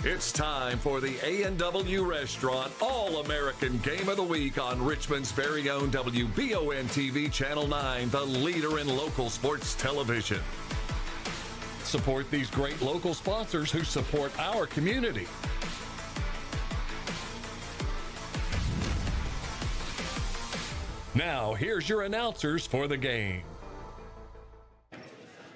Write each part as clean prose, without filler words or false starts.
It's time for the A&W Restaurant All-American Game of the Week on Richmond's very own WBON TV Channel 9, the leader in local sports television. Support these great local sponsors who support our community. Now, here's your announcers for the game.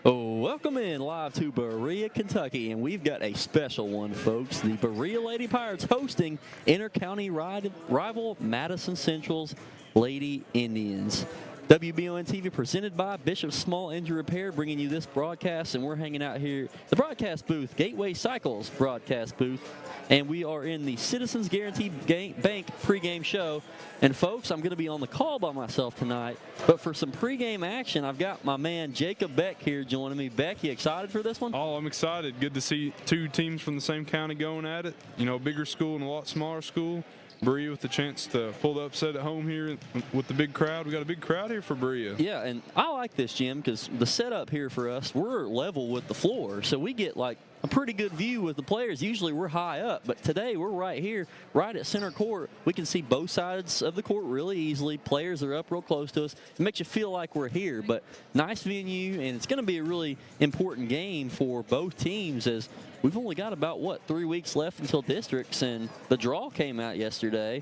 Welcome in live to Berea, Kentucky, and we've got a special one, folks. The Berea Lady Pirates hosting inter-county rival Madison Central's Lady Indians. WBON TV presented by Bishop Small Injury Repair, bringing you this broadcast, and we're hanging out here the broadcast booth, Gateway Cycles broadcast booth, and we are in the Citizens Guarantee Bank pregame show. And folks, I'm going to be on the call by myself tonight, but for some pregame action, I've got my man Jacob Beck here joining me. Beck, you excited for this one? Oh, I'm excited. Good to see two teams from the same county going at it. You know, a bigger school and a lot smaller school. Berea with the chance to pull the upset at home here with the big crowd. We got a big crowd here for Berea. Yeah, and I like this, Jim, because the setup here for us, we're level with the floor, so we get like a pretty good view with the players. Usually we're high up, but today we're right here, right at center court. We can see both sides of the court really easily. Players are up real close to us. It makes you feel like we're here, but nice venue, and it's going to be a really important game for both teams as we've only got about, 3 weeks left until districts, and the draw came out yesterday.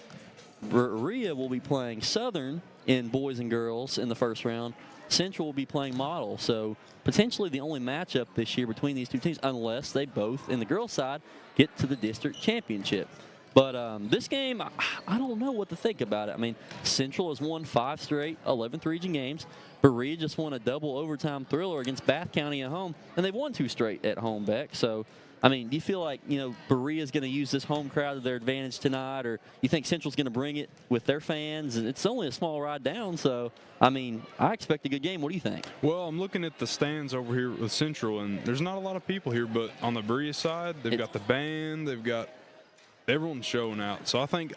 Berea will be playing Southern in boys and girls in the first round. Central will be playing Model, so potentially the only matchup this year between these two teams, unless they both, in the girls' side, get to the district championship. But this game, I don't know what to think about it. I mean, Central has won 5 straight 11th region games. Berea just won a double overtime thriller against Bath County at home, and they've won 2 straight at home, Beck. So, I mean, do you feel like, Berea is going to use this home crowd to their advantage tonight, or you think Central's going to bring it with their fans? And it's only a small ride down, so, I mean, I expect a good game. What do you think? Well, I'm looking at the stands over here with Central, and there's not a lot of people here, but on the Berea side, they've got the band, they've got everyone showing out. So I think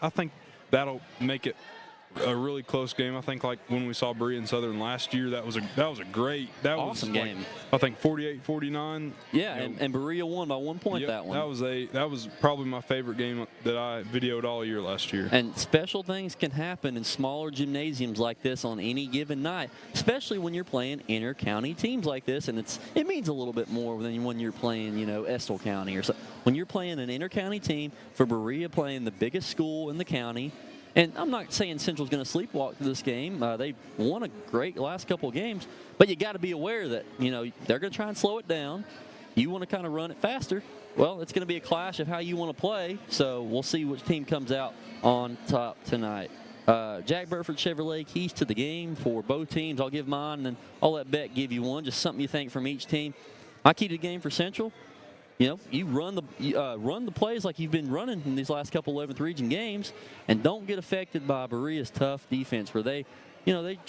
that'll make it a really close game. I think like when we saw Berea and Southern last year, that was a great, awesome game. I think 48-49. Yeah, and Berea won by 1 point that one. That was probably my favorite game that I videoed all year last year. And special things can happen in smaller gymnasiums like this on any given night, especially when you're playing inter-county teams like this, and it means a little bit more than when you're playing, Estill County or so. When you're playing an inter-county team, for Berea playing the biggest school in the county. And I'm not saying Central's going to sleepwalk through this game. They won a great last couple of games, but you got to be aware that, they're going to try and slow it down. You want to kind of run it faster. Well, it's going to be a clash of how you want to play, so we'll see which team comes out on top tonight. Jack Burford Chevrolet keys to the game for both teams. I'll give mine, and then I'll let Beck give you one, just something you think from each team. My key to the game for Central, you run the plays like you've been running in these last couple 11th region games, and don't get affected by Berea's tough defense where they're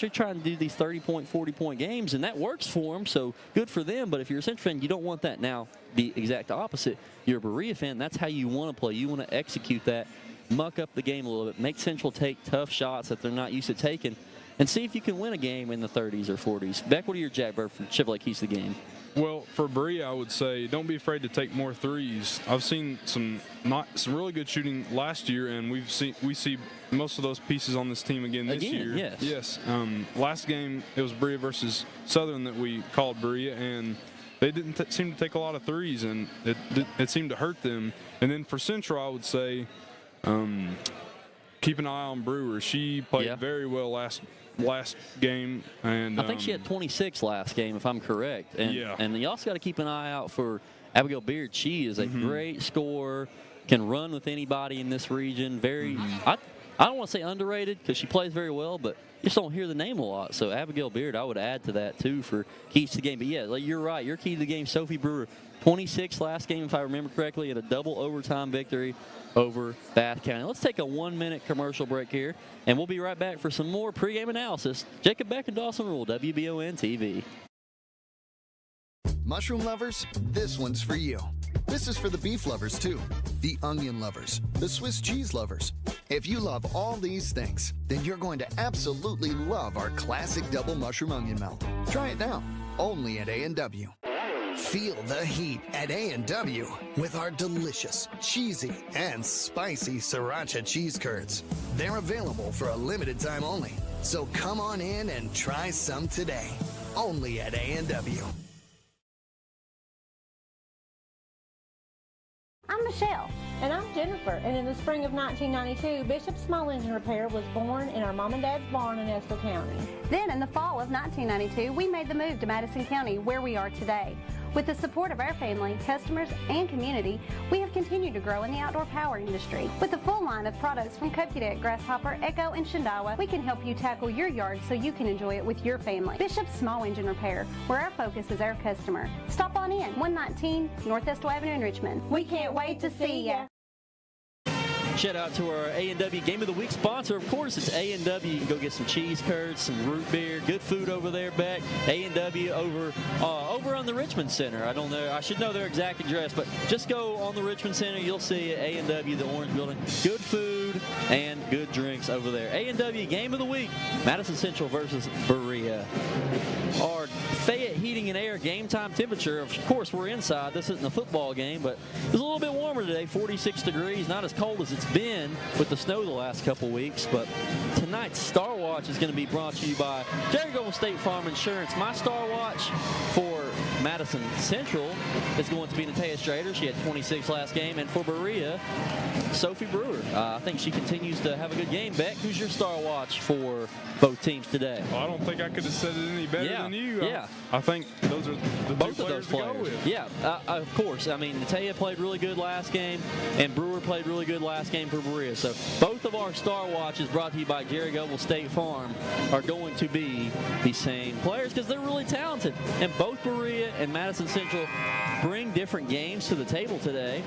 trying to do these 30-point, 40-point games, and that works for them, so good for them. But if you're a Central fan, you don't want that. Now, the exact opposite. You're a Berea fan, that's how you want to play. You want to execute that, muck up the game a little bit, make Central take tough shots that they're not used to taking, and see if you can win a game in the 30s or 40s. Beck, what are your Jack Burford Chevrolet keys to the game? Well, for Berea, I would say don't be afraid to take more threes. I've seen some really good shooting last year, and we see most of those pieces on this team again this year. Yes. Yes. Last game it was Berea versus Southern that we called Berea, and they didn't seem to take a lot of threes, and it seemed to hurt them. And then for Central, I would say keep an eye on Brewer. She played very well last game, and I think she had 26 last game, if I'm correct. And you also got to keep an eye out for Abigail Beard. She is a great scorer, can run with anybody in this region. I don't want to say underrated because she plays very well, but you just don't hear the name a lot. So Abigail Beard, I would add to that too for keys to the game. But yeah, you're right. Your key to the game, Sophie Brewer, 26 last game, if I remember correctly, and a double overtime victory over Bath County. Let's take a 1-minute commercial break here, and we'll be right back for some more pregame analysis. Jacob Beck and Dawson Rule, WBON TV. Mushroom lovers, this one's for you. This is for the beef lovers, too. The onion lovers, the Swiss cheese lovers. If you love all these things, then you're going to absolutely love our classic double mushroom onion melt. Try it now, only at A&W. Feel the heat at A&W with our delicious, cheesy, and spicy sriracha cheese curds. They're available for a limited time only. So come on in and try some today. Only at A&W. I'm Michelle. And I'm Jennifer, and in the spring of 1992, Bishop Small Engine Repair was born in our mom and dad's barn in Estill County. Then in the fall of 1992, we made the move to Madison County, where we are today. With the support of our family, customers, and community, we have continued to grow in the outdoor power industry. With a full line of products from Kokudet, Grasshopper, Echo, and Shindawa, we can help you tackle your yard so you can enjoy it with your family. Bishop Small Engine Repair, where our focus is our customer. Stop on in, 119 North Estill Avenue in Richmond. We can't wait to see ya. Shout out to our A&W Game of the Week sponsor. Of course, it's A&W. You can go get some cheese curds, some root beer, good food over there, Beck. A&W over on the Richmond Center. I don't know. I should know their exact address, but just go on the Richmond Center. You'll see A&W, the orange building. Good food and good drinks over there. A&W Game of the Week, Madison Central versus Berea. Our Fayette Heating and Air game time temperature, of course, we're inside. This isn't a football game, but it's a little bit warmer today, 46 degrees. Not as cold as it's been with the snow the last couple weeks, but tonight's Star Watch is going to be brought to you by Jericho State Farm Insurance. My Star Watch for Madison Central is going to be Natea Strader. She had 26 last game. And for Berea, Sophie Brewer. I think she continues to have a good game. Beck, who's your Star Watch for both teams today? Well, I don't think I could have said it any better than you. Yeah. I think those are the both two of those players to players. go with. Yeah, of course. I mean, Natea played really good last game, and Brewer played really good last game for Berea. So both of our Star Watches brought to you by Jericho State Farm are going to be the same players because they're really talented. And both Berea and Madison Central bring different games to the table today.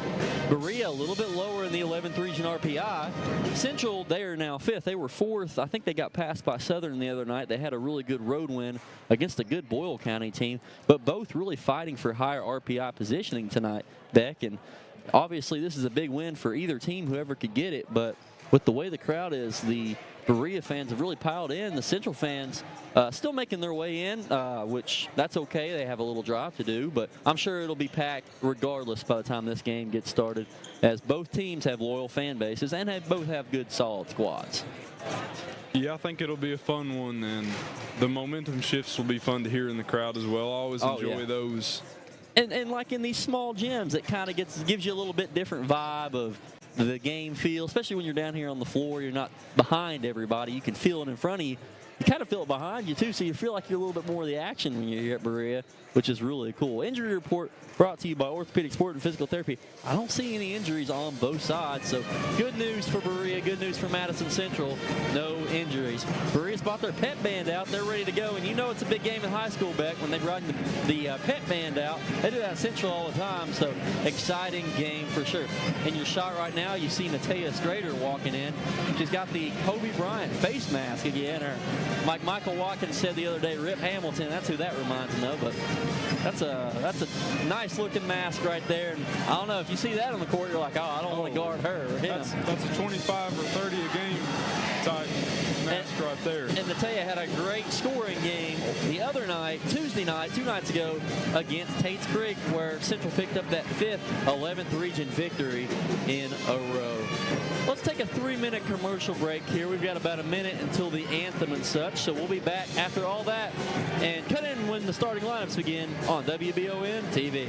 Berea a little bit lower in the 11th region RPI. Central, they are now 5th. They were 4th. I think they got passed by Southern the other night. They had a really good road win against a good Boyle County team, but both really fighting for higher RPI positioning tonight, Beck. And obviously this is a big win for either team, whoever could get it, but with the way the crowd is, the Berea fans have really piled in. The Central fans still making their way in, which that's okay. They have a little drive to do, but I'm sure it'll be packed regardless by the time this game gets started, as both teams have loyal fan bases and both have good, solid squads. Yeah, I think it'll be a fun one, and the momentum shifts will be fun to hear in the crowd as well. I always enjoy those. And like in these small gyms, it kind of gives you a little bit different vibe of the game feel, especially when you're down here on the floor. You're not behind everybody. You can feel it in front of you. You kind of feel it behind you, too, so you feel like you're a little bit more of the action when you're here at Berea, which is really cool. Injury report brought to you by Orthopedic Sport and Physical Therapy. I don't see any injuries on both sides, so good news for Berea, good news for Madison Central. No injuries. Berea's brought their pet band out. They're ready to go, and you know it's a big game in high school, Beck, when they brought the pet band out. They do that at Central all the time, so exciting game for sure. In your shot right now, you see Natea Strader walking in. She's got the Kobe Bryant face mask again, or like Michael Watkins said the other day, Rip Hamilton. That's who that reminds me of, but that's a nice looking mask right there. And I don't know, if you see that on the court, you're like, oh, I don't want to guard her or him. That's a 25 or 30 a game type mask right there. And Natea had a great scoring game the other night, Tuesday night, 2 nights ago, against Tate's Creek, where Central picked up that 5th 11th region victory in a row. Let's take a 3-minute commercial break here. We've got about a minute until the anthem and such, so we'll be back after all that and cut in when the starting lineups begin on WBON TV.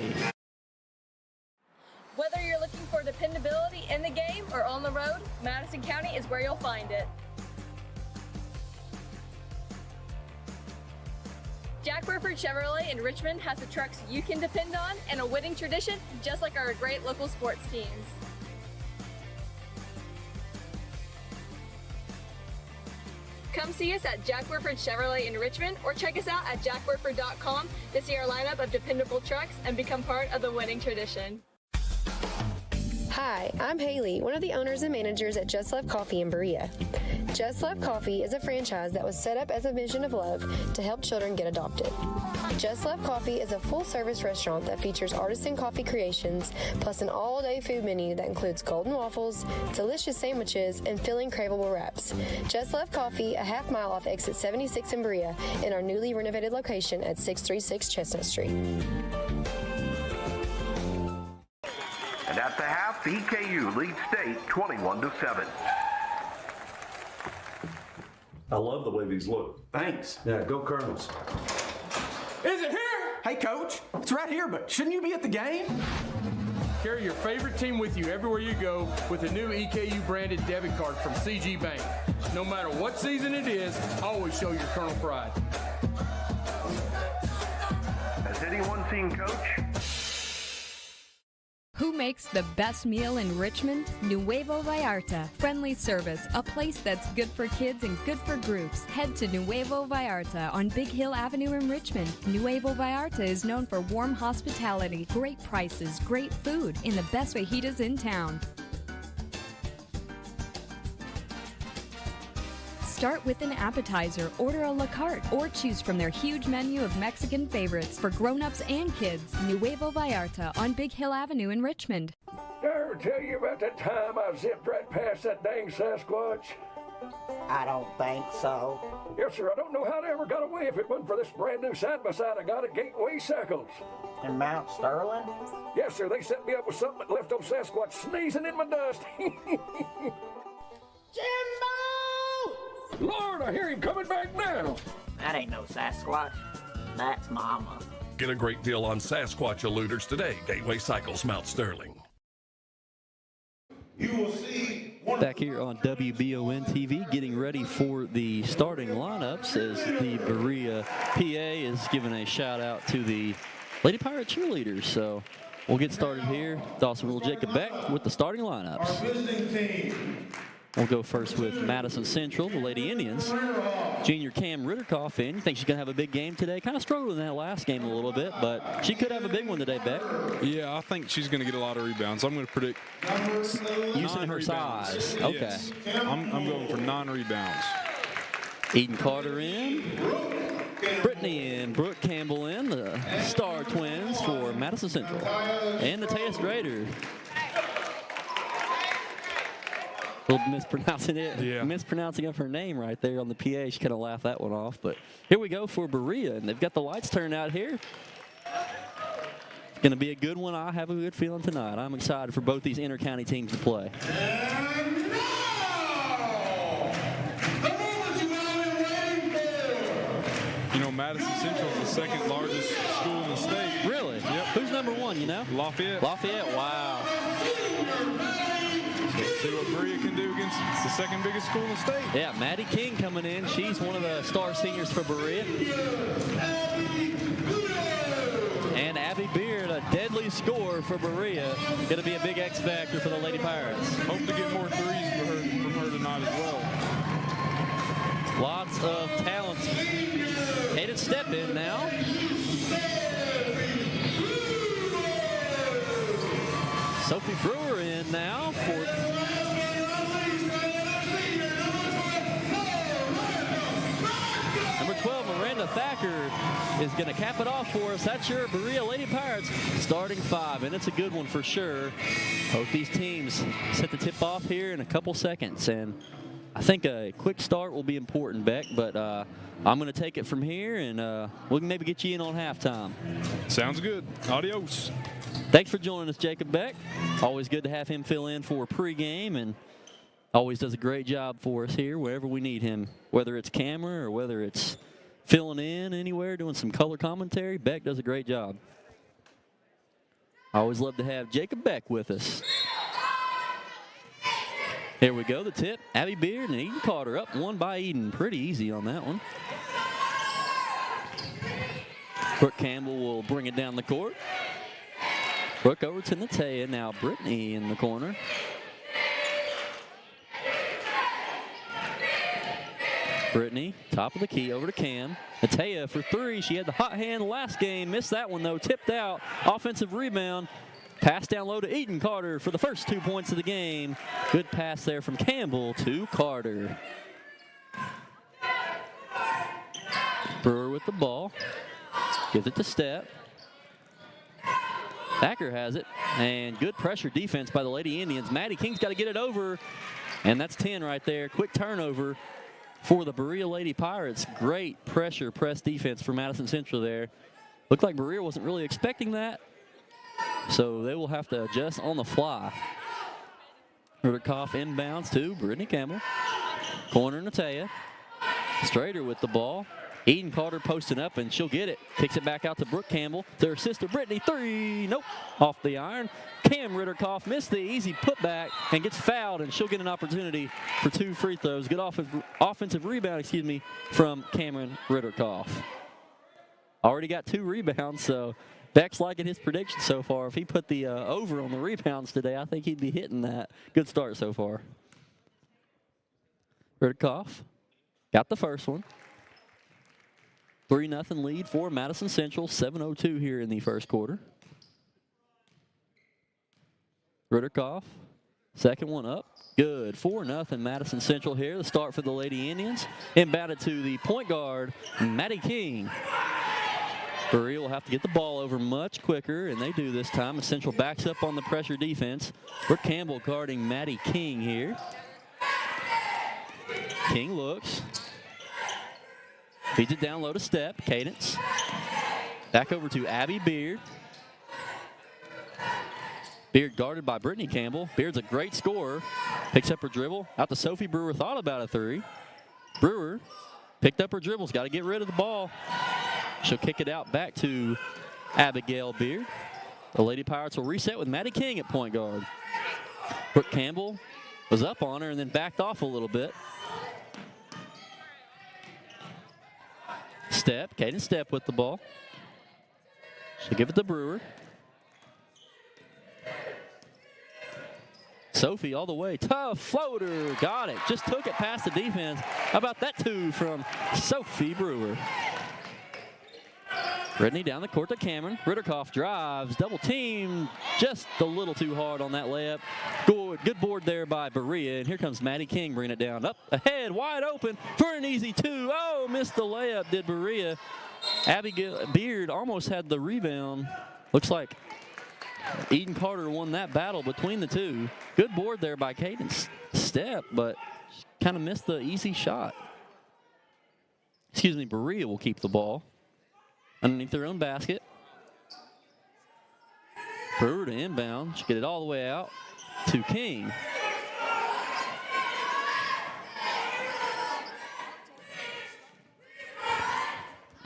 Whether you're looking for dependability in the game or on the road, Madison County is where you'll find it. Jack Burford Chevrolet in Richmond has the trucks you can depend on and a winning tradition, just like our great local sports teams. Come see us at Jack Burford Chevrolet in Richmond or check us out at jackburford.com to see our lineup of dependable trucks and become part of the winning tradition. Hi, I'm Haley, one of the owners and managers at Just Love Coffee in Berea. Just Love Coffee is a franchise that was set up as a mission of love to help children get adopted. Just Love Coffee is a full-service restaurant that features artisan coffee creations, plus an all-day food menu that includes golden waffles, delicious sandwiches, and filling craveable wraps. Just Love Coffee, a half mile off exit 76 in Berea, in our newly renovated location at 636 Chestnut Street. EKU leads state 21-7. I love the way these look. Thanks. Yeah, go Colonels. Is it here? Hey, Coach. It's right here, but shouldn't you be at the game? Carry your favorite team with you everywhere you go with a new EKU branded debit card from CG Bank. No matter what season it is, always show your Colonel pride. Has anyone seen Coach? Who makes the best meal in Richmond? Nuevo Vallarta. Friendly service, a place that's good for kids and good for groups. Head to Nuevo Vallarta on Big Hill Avenue in Richmond. Nuevo Vallarta is known for warm hospitality, great prices, great food, and the best fajitas in town. Start with an appetizer, order a la carte, or choose from their huge menu of Mexican favorites for grown-ups and kids. Nuevo Vallarta on Big Hill Avenue in Richmond. Did I ever tell you about that time I zipped right past that dang Sasquatch? I don't think so. Yes, sir. I don't know how they ever got away if it wasn't for this brand new side-by-side I got at Gateway Cycles. In Mount Sterling? Yes, sir. They set me up with something that left old Sasquatch sneezing in my dust. Jimbo! Lord, I hear him coming back now. That ain't no Sasquatch. That's Mama. Get a great deal on Sasquatch eluders today. Gateway Cycles, Mount Sterling. You will see back here on WBON TV, getting ready for the starting lineups as the Berea PA is giving a shout out to the Lady Pirate cheerleaders. So we'll get started here. Dawsonville Jacob Beck with the starting lineups. our visiting team. We'll go first with Madison Central, the Lady Indians. Junior Cam Ritterkoff in. You think she's going to have a big game today? Kind of struggled in that last game a little bit, but she could have a big one today, Beck. Yeah, I think she's going to get a lot of rebounds. I'm going to predict using her size. Okay. Yes. I'm going for 9 rebounds. Eden Carter in. Brittany and Brooke Campbell in, the star twins for Madison Central. And Natea Strader. A little mispronouncing it. Yeah. Mispronouncing of her name right there on the PA. She kind of laughed that one off. But here we go for Berea, and they've got the lights turned out here. It's going to be a good one. I have a good feeling tonight. I'm excited for both these inter-county teams to play. And now, the moment you've all been waiting for. You know, Madison Central is the second largest school in the state. Really? Yep. Who's number 1, you know? Lafayette. Lafayette, wow. Let's see what Berea can do against the second biggest school in the state. Yeah, Maddie King coming in. She's one of the star seniors for Berea. And Abby Beard, a deadly scorer for Berea. Going to be a big X factor for the Lady Pirates. Hope to get more threes from her tonight as well. Lots of talent. Cadence step in now. Sophie Brewer in now for number 12, Miranda Thacker is going to cap it off for us. That's your Berea Lady Pirates starting 5, and it's a good one for sure. Both these teams set the tip off here in a couple seconds, and I think a quick start will be important, Beck, but I'm going to take it from here, and we can maybe get you in on halftime. Sounds good. Adios. Thanks for joining us, Jacob Beck. Always good to have him fill in for pregame, and always does a great job for us here wherever we need him, whether it's camera or whether it's filling in anywhere, doing some color commentary. Beck does a great job. I always love to have Jacob Beck with us. Here we go, the tip. Abby Beard and Eden Carter up 1 by Eden. Pretty easy on that one. Brooke Campbell will bring it down the court. Brooke over to Natea. Now Brittany in the corner. Brittany, top of the key, over to Cam. Natea for 3. She had the hot hand last game. Missed that one, though. Tipped out. Offensive rebound. Pass down low to Eden Carter for the first 2 points of the game. Good pass there from Campbell to Carter. Brewer with the ball. Gives it to Step. Thacker has it. And good pressure defense by the Lady Indians. Maddie King's got to get it over. And that's 10 right there. Quick turnover for the Berea Lady Pirates. Great pressure press defense for Madison Central there. Looked like Berea wasn't really expecting that. So they will have to adjust on the fly. Ritterkoff inbounds to Brittany Campbell. Corner Natea. Strader with the ball. Eden Carter posting up, and she'll get it. Kicks it back out to Brooke Campbell. To her sister Brittany. 3. Nope. Off the iron. Cam Ritterkoff missed the easy putback and gets fouled, and she'll get an opportunity for 2 free throws. Good offensive rebound, from Cameron Ritterkoff. Already got 2 rebounds, so Beck's liking his prediction so far. If he put the over on the rebounds today, I think he'd be hitting that. Good start so far. Ritterkoff got the first one. 3-0 lead for Madison Central. 7:02 here in the first quarter. Ritterkoff, second one up. Good. 4-0 Madison Central here. The start for the Lady Indians. Inbounded to the point guard, Maddie King. Berea will have to get the ball over much quicker, and they do this time. Central backs up on the pressure defense. Brooke Campbell guarding Maddie King here. King looks. Feeds it down low to Step. Cadence. Back over to Abby Beard. Beard guarded by Brittany Campbell. Beard's a great scorer. Picks up her dribble. Out to Sophie Brewer. Thought about a 3. Brewer picked up her dribbles. Got to get rid of the ball. She'll kick it out back to Abigail Beard. The Lady Pirates will reset with Maddie King at point guard. Brooke Campbell was up on her and then backed off a little bit. Step, Caden Step with the ball. She'll give it to Brewer. Sophie all the way. Tough floater. Got it. Just took it past the defense. How about that 2 from Sophie Brewer? Brittany down the court to Cameron. Ritterkoff drives. Double team. Just a little too hard on that layup. Good board there by Berea. And here comes Maddie King bringing it down. Up ahead. Wide open for an easy 2. Oh, missed the layup, did Berea. Abigail Beard almost had the rebound. Looks like Eden Carter won that battle between the 2. Good board there by Cadence Step, but kind of missed the easy shot. Berea will keep the ball underneath their own basket. Brewer to inbound. She'll get it all the way out to King.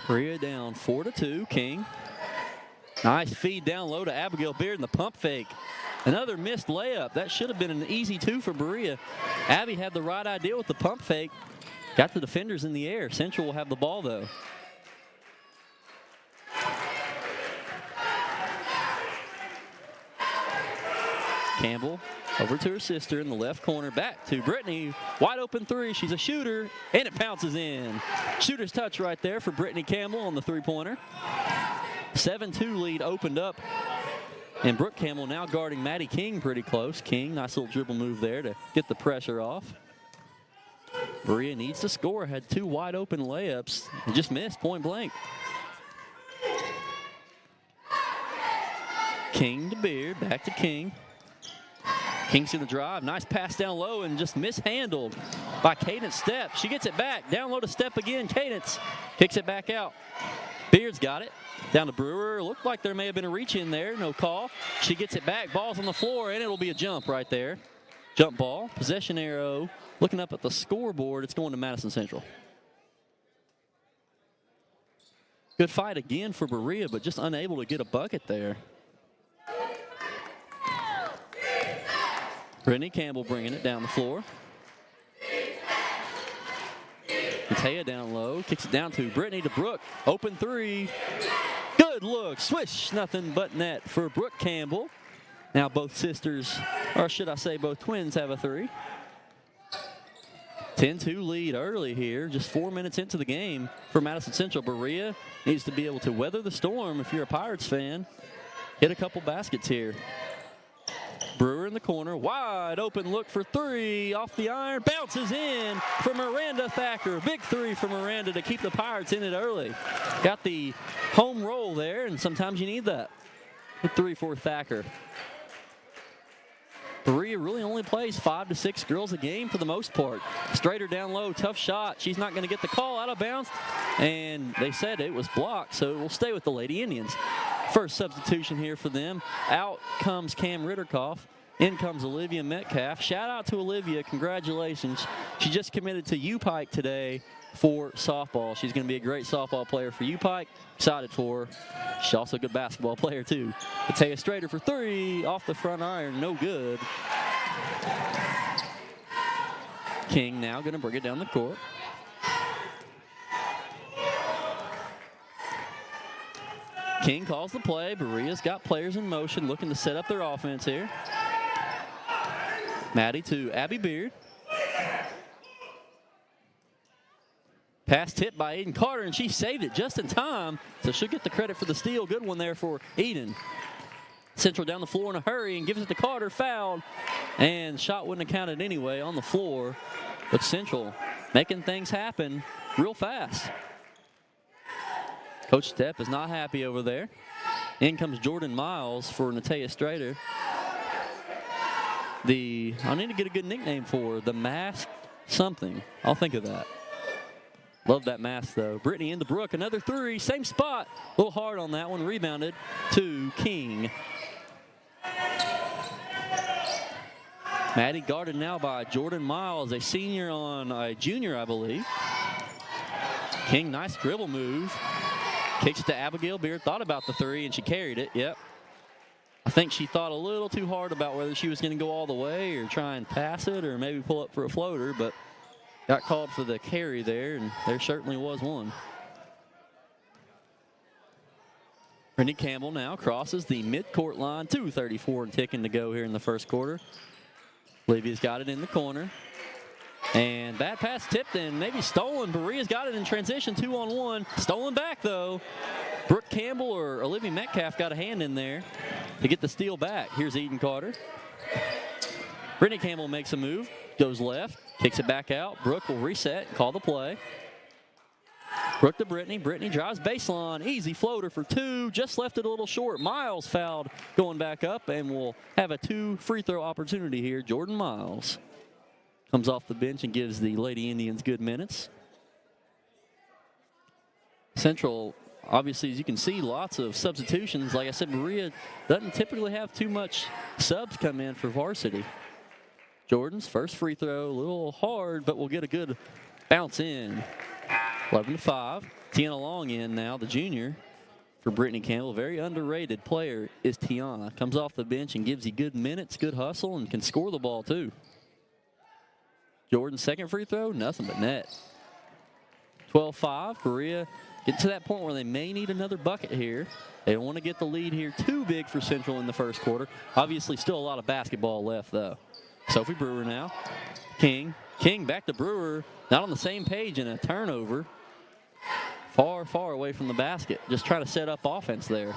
Berea down 4-2. King. Nice feed down low to Abigail Beard and the pump fake. Another missed layup. That should have been an easy 2 for Berea. Abby had the right idea with the pump fake. Got the defenders in the air. Central will have the ball, though. Campbell over to her sister in the left corner. Back to Brittany. Wide open 3. She's a shooter, and it bounces in. Shooter's touch right there for Brittany Campbell on the 3-pointer. 7-2 lead opened up. And Brooke Campbell now guarding Maddie King pretty close. King, nice little dribble move there to get the pressure off. Berea needs to score. Had 2 wide open layups. And just missed point blank. King to Beard. Back to King. King's in the drive. Nice pass down low and just mishandled by Cadence Step. She gets it back. Down low to Step again. Cadence kicks it back out. Beard's got it. Down to Brewer. Looked like there may have been a reach in there. No call. She gets it back. Ball's on the floor, and it'll be a jump right there. Jump ball. Possession arrow. Looking up at the scoreboard, it's going to Madison Central. Good fight again for Berea, but just unable to get a bucket there. Brittany Campbell bringing it down the floor. Taya down low, kicks it down to Brittany to Brooke. Open 3. Good look. Swish, nothing but net for Brooke Campbell. Now both sisters, or should I say both twins, have a 3. 10-2 lead early here, just 4 minutes into the game for Madison Central. Berea needs to be able to weather the storm if you're a Pirates fan. Hit a couple baskets here. Brewer in the corner, wide open look for 3, off the iron, bounces in for Miranda Thacker. Big 3 for Miranda to keep the Pirates in it early. Got the home roll there, and sometimes you need that. Big 3 for Thacker. Berea really only plays 5 to 6 girls a game for the most part. Strader down low, tough shot. She's not going to get the call, out of bounds, and they said it was blocked, so it will stay with the Lady Indians. First substitution here for them. Out comes Cam Ritterkoff. In comes Olivia Metcalf. Shout out to Olivia. Congratulations. She just committed to U-Pike today for softball. She's going to be a great softball player for U-Pike. Excited for her. She's also a good basketball player, too. Matea Strader for 3. Off the front iron. No good. King now going to bring it down the court. King calls the play. Berea's got players in motion looking to set up their offense here. Maddie to Abby Beard. Pass tipped by Eden Carter, and she saved it just in time, so she'll get the credit for the steal. Good one there for Eden. Central down the floor in a hurry and gives it to Carter, fouled, and shot wouldn't have counted anyway on the floor. But Central making things happen real fast. Coach Stepp is not happy over there. In comes Jordan Miles for Natea Strader. I need to get a good nickname for her. The Mask something. I'll think of that. Love that mask, though. Brittany into Brook. Another 3. Same spot. A little hard on that one. Rebounded to King. Maddie guarded now by Jordan Miles, a senior on a junior, I believe. King, nice dribble move. Kicks it to Abigail Beard. Thought about the 3, and she carried it. Yep. I think she thought a little too hard about whether she was going to go all the way or try and pass it or maybe pull up for a floater, but got called for the carry there, and there certainly was one. Brittany Campbell now crosses the midcourt line. 2:34 and ticking to go here in the first quarter. Olivia's got it in the corner. And bad pass tipped in, maybe stolen. Berea's got it in transition, 2-on-1. Stolen back, though. Brooke Campbell or Olivia Metcalf got a hand in there to get the steal back. Here's Eden Carter. Brittany Campbell makes a move, goes left, kicks it back out. Brooke will reset, call the play. Brooke to Brittany. Brittany drives baseline. Easy floater for 2. Just left it a little short. Miles fouled going back up, and we'll have a 2 free throw opportunity here. Jordan Miles comes off the bench and gives the Lady Indians good minutes. Central, obviously, as you can see, lots of substitutions. Like I said, Berea doesn't typically have too much subs come in for varsity. Jordan's first free throw, a little hard, but we'll get a good bounce in. 11-5. Tiana Long in now, the junior for Brittany Campbell. Very underrated player is Tiana. Comes off the bench and gives you good minutes, good hustle, and can score the ball too. Jordan's second free throw, nothing but net. 12-5. Berea get to that point where they may need another bucket here. They don't want to get the lead here too big for Central in the first quarter. Obviously, still a lot of basketball left, though. Sophie Brewer now. King back to Brewer. Not on the same page in a turnover. Far, far away from the basket. Just trying to set up offense there.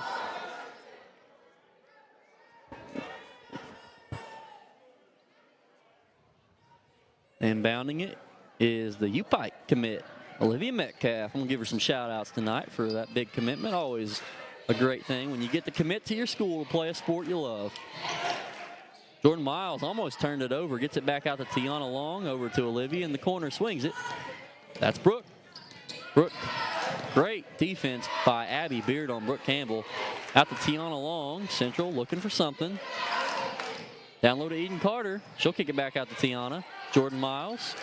And bounding it is the U-Pike commit, Olivia Metcalf. I'm going to give her some shout-outs tonight for that big commitment. Always a great thing when you get to commit to your school to play a sport you love. Jordan Miles almost turned it over, gets it back out to Tiana Long, over to Olivia in the corner, swings it. That's Brooke. Brooke, great defense by Abby Beard on Brooke Campbell. Out to Tiana Long, Central looking for something. Down low to Eden Carter. She'll kick it back out to Tiana. Jordan Miles.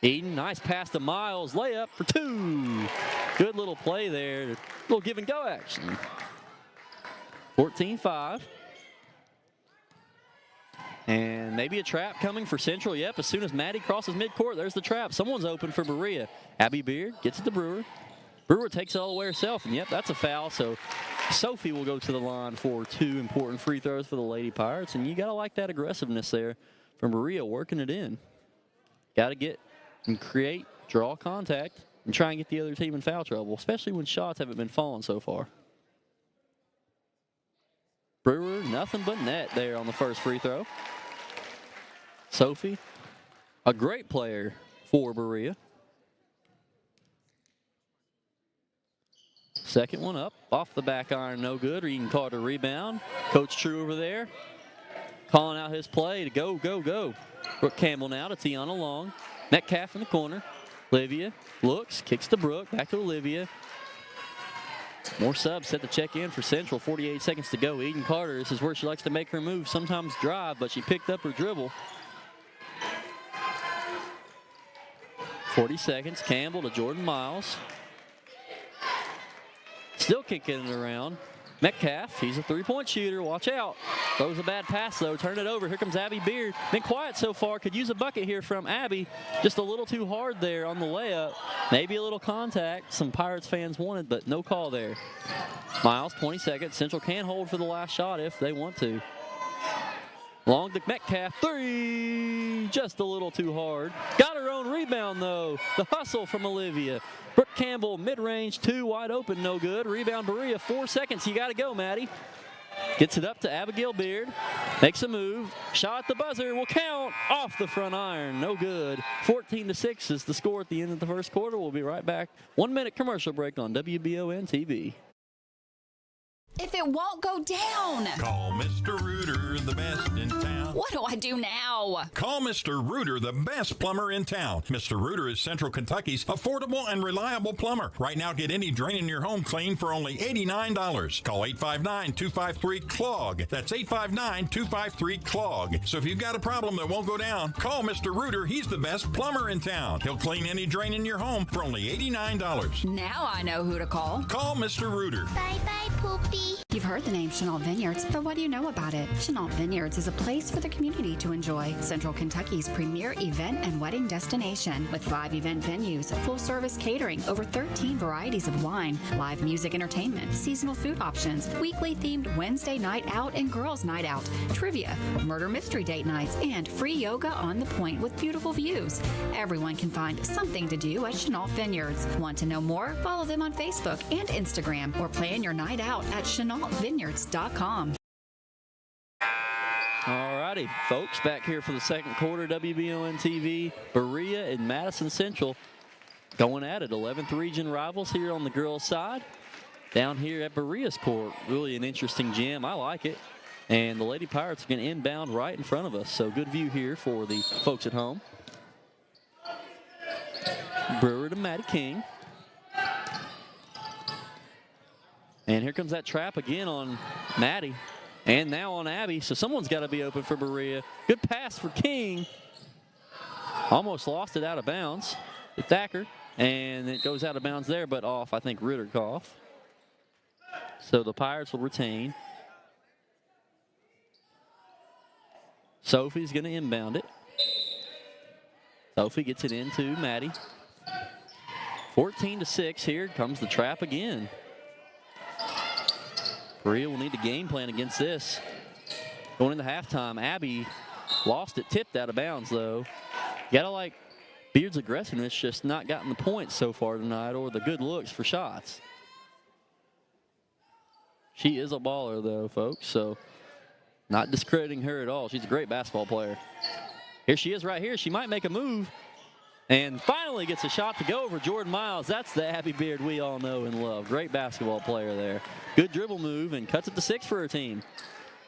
Eden, nice pass to Miles. Layup for 2. Good little play there. A little give and go action. 14-5. And maybe a trap coming for Central. Yep, as soon as Maddie crosses midcourt, there's the trap. Someone's open for Berea. Abby Beard gets it to Brewer. Brewer takes it all the way herself, and yep, that's a foul. So Sophie will go to the line for 2 important free throws for the Lady Pirates, and you got to like that aggressiveness there from Berea working it in. Got to get and create, draw contact, and try and get the other team in foul trouble, especially when shots haven't been falling so far. Brewer, nothing but net there on the first free throw. Sophie, a great player for Berea. Second one up, off the back iron, no good. Eden Carter rebound. Coach True over there, calling out his play to go, go, go. Brooke Campbell now to Tiana Long. Metcalf in the corner. Olivia looks, kicks to Brooke, back to Olivia. More subs set to check in for Central. 48 seconds to go. Eden Carter, this is where she likes to make her move, sometimes drive, but she picked up her dribble. 40 seconds. Campbell to Jordan Miles. Still kicking it around. Metcalf, he's a three-point shooter. Watch out. Throws a bad pass, though. Turn it over. Here comes Abby Beard. Been quiet so far. Could use a bucket here from Abby. Just a little too hard there on the layup. Maybe a little contact. Some Pirates fans wanted, but no call there. Miles, 20 seconds. Central can hold for the last shot if they want to. Long to Metcalf. Three. Just a little too hard. Got her own rebound, though. The hustle from Olivia. Brooke Campbell, mid-range, two, wide open, no good. Rebound, Berea, 4 seconds. You got to go, Maddie. Gets it up to Abigail Beard. Makes a move. Shot at the buzzer will count. Off the front iron. No good. 14-6 is the score at the end of the first quarter. We'll be right back. 1 minute commercial break on WBON TV. If it won't go down. Call Mr. Rooter, the best in town. What do I do now? Call Mr. Rooter, the best plumber in town. Mr. Rooter is Central Kentucky's affordable and reliable plumber. Right now, get any drain in your home clean for only $89. Call 859-253-CLOG. That's 859-253-CLOG. So if you've got a problem that won't go down, call Mr. Rooter. He's the best plumber in town. He'll clean any drain in your home for only $89. Now I know who to call. Call Mr. Rooter. Bye-bye, Poopy. You've heard the name Chenault Vineyards, but what do you know about it? Chenault Vineyards is a place for the community to enjoy. Central Kentucky's premier event and wedding destination with 5 event venues, full-service catering, over 13 varieties of wine, live music entertainment, seasonal food options, weekly themed Wednesday night out and girls night out, trivia, murder mystery date nights, and free yoga on the point with beautiful views. Everyone can find something to do at Chenault Vineyards. Want to know more? Follow them on Facebook and Instagram or plan your night out at ChenaultVineyards.com. All righty, folks, back here for the second quarter, WBON TV. Berea and Madison Central going at it. 11th region rivals here on the girls' side. Down here at Berea's court, really an interesting gym. I like it. And the Lady Pirates are going to inbound right in front of us. So good view here for the folks at home. Brewer to Maddie King. And here comes that trap again on Maddie. And now on Abby, so someone's got to be open for Berea. Good pass for King. Almost lost it out of bounds. The Thacker, and it goes out of bounds there, but off, I think, Ritterkoff. So the Pirates will retain. Sophie's going to inbound it. Sophie gets it into Maddie. 14-6, here comes the trap again. Berea will need a game plan against this. Going into halftime, Abby lost it, tipped out of bounds, though. You gotta like Beard's aggressiveness, just not gotten the points so far tonight or the good looks for shots. She is a baller, though, folks, so not discrediting her at all. She's a great basketball player. Here she is right here. She might make a move. And finally gets a shot to go over Jordan Miles. That's the Abby Beard we all know and love. Great basketball player there. Good dribble move and cuts it to 6 for her team.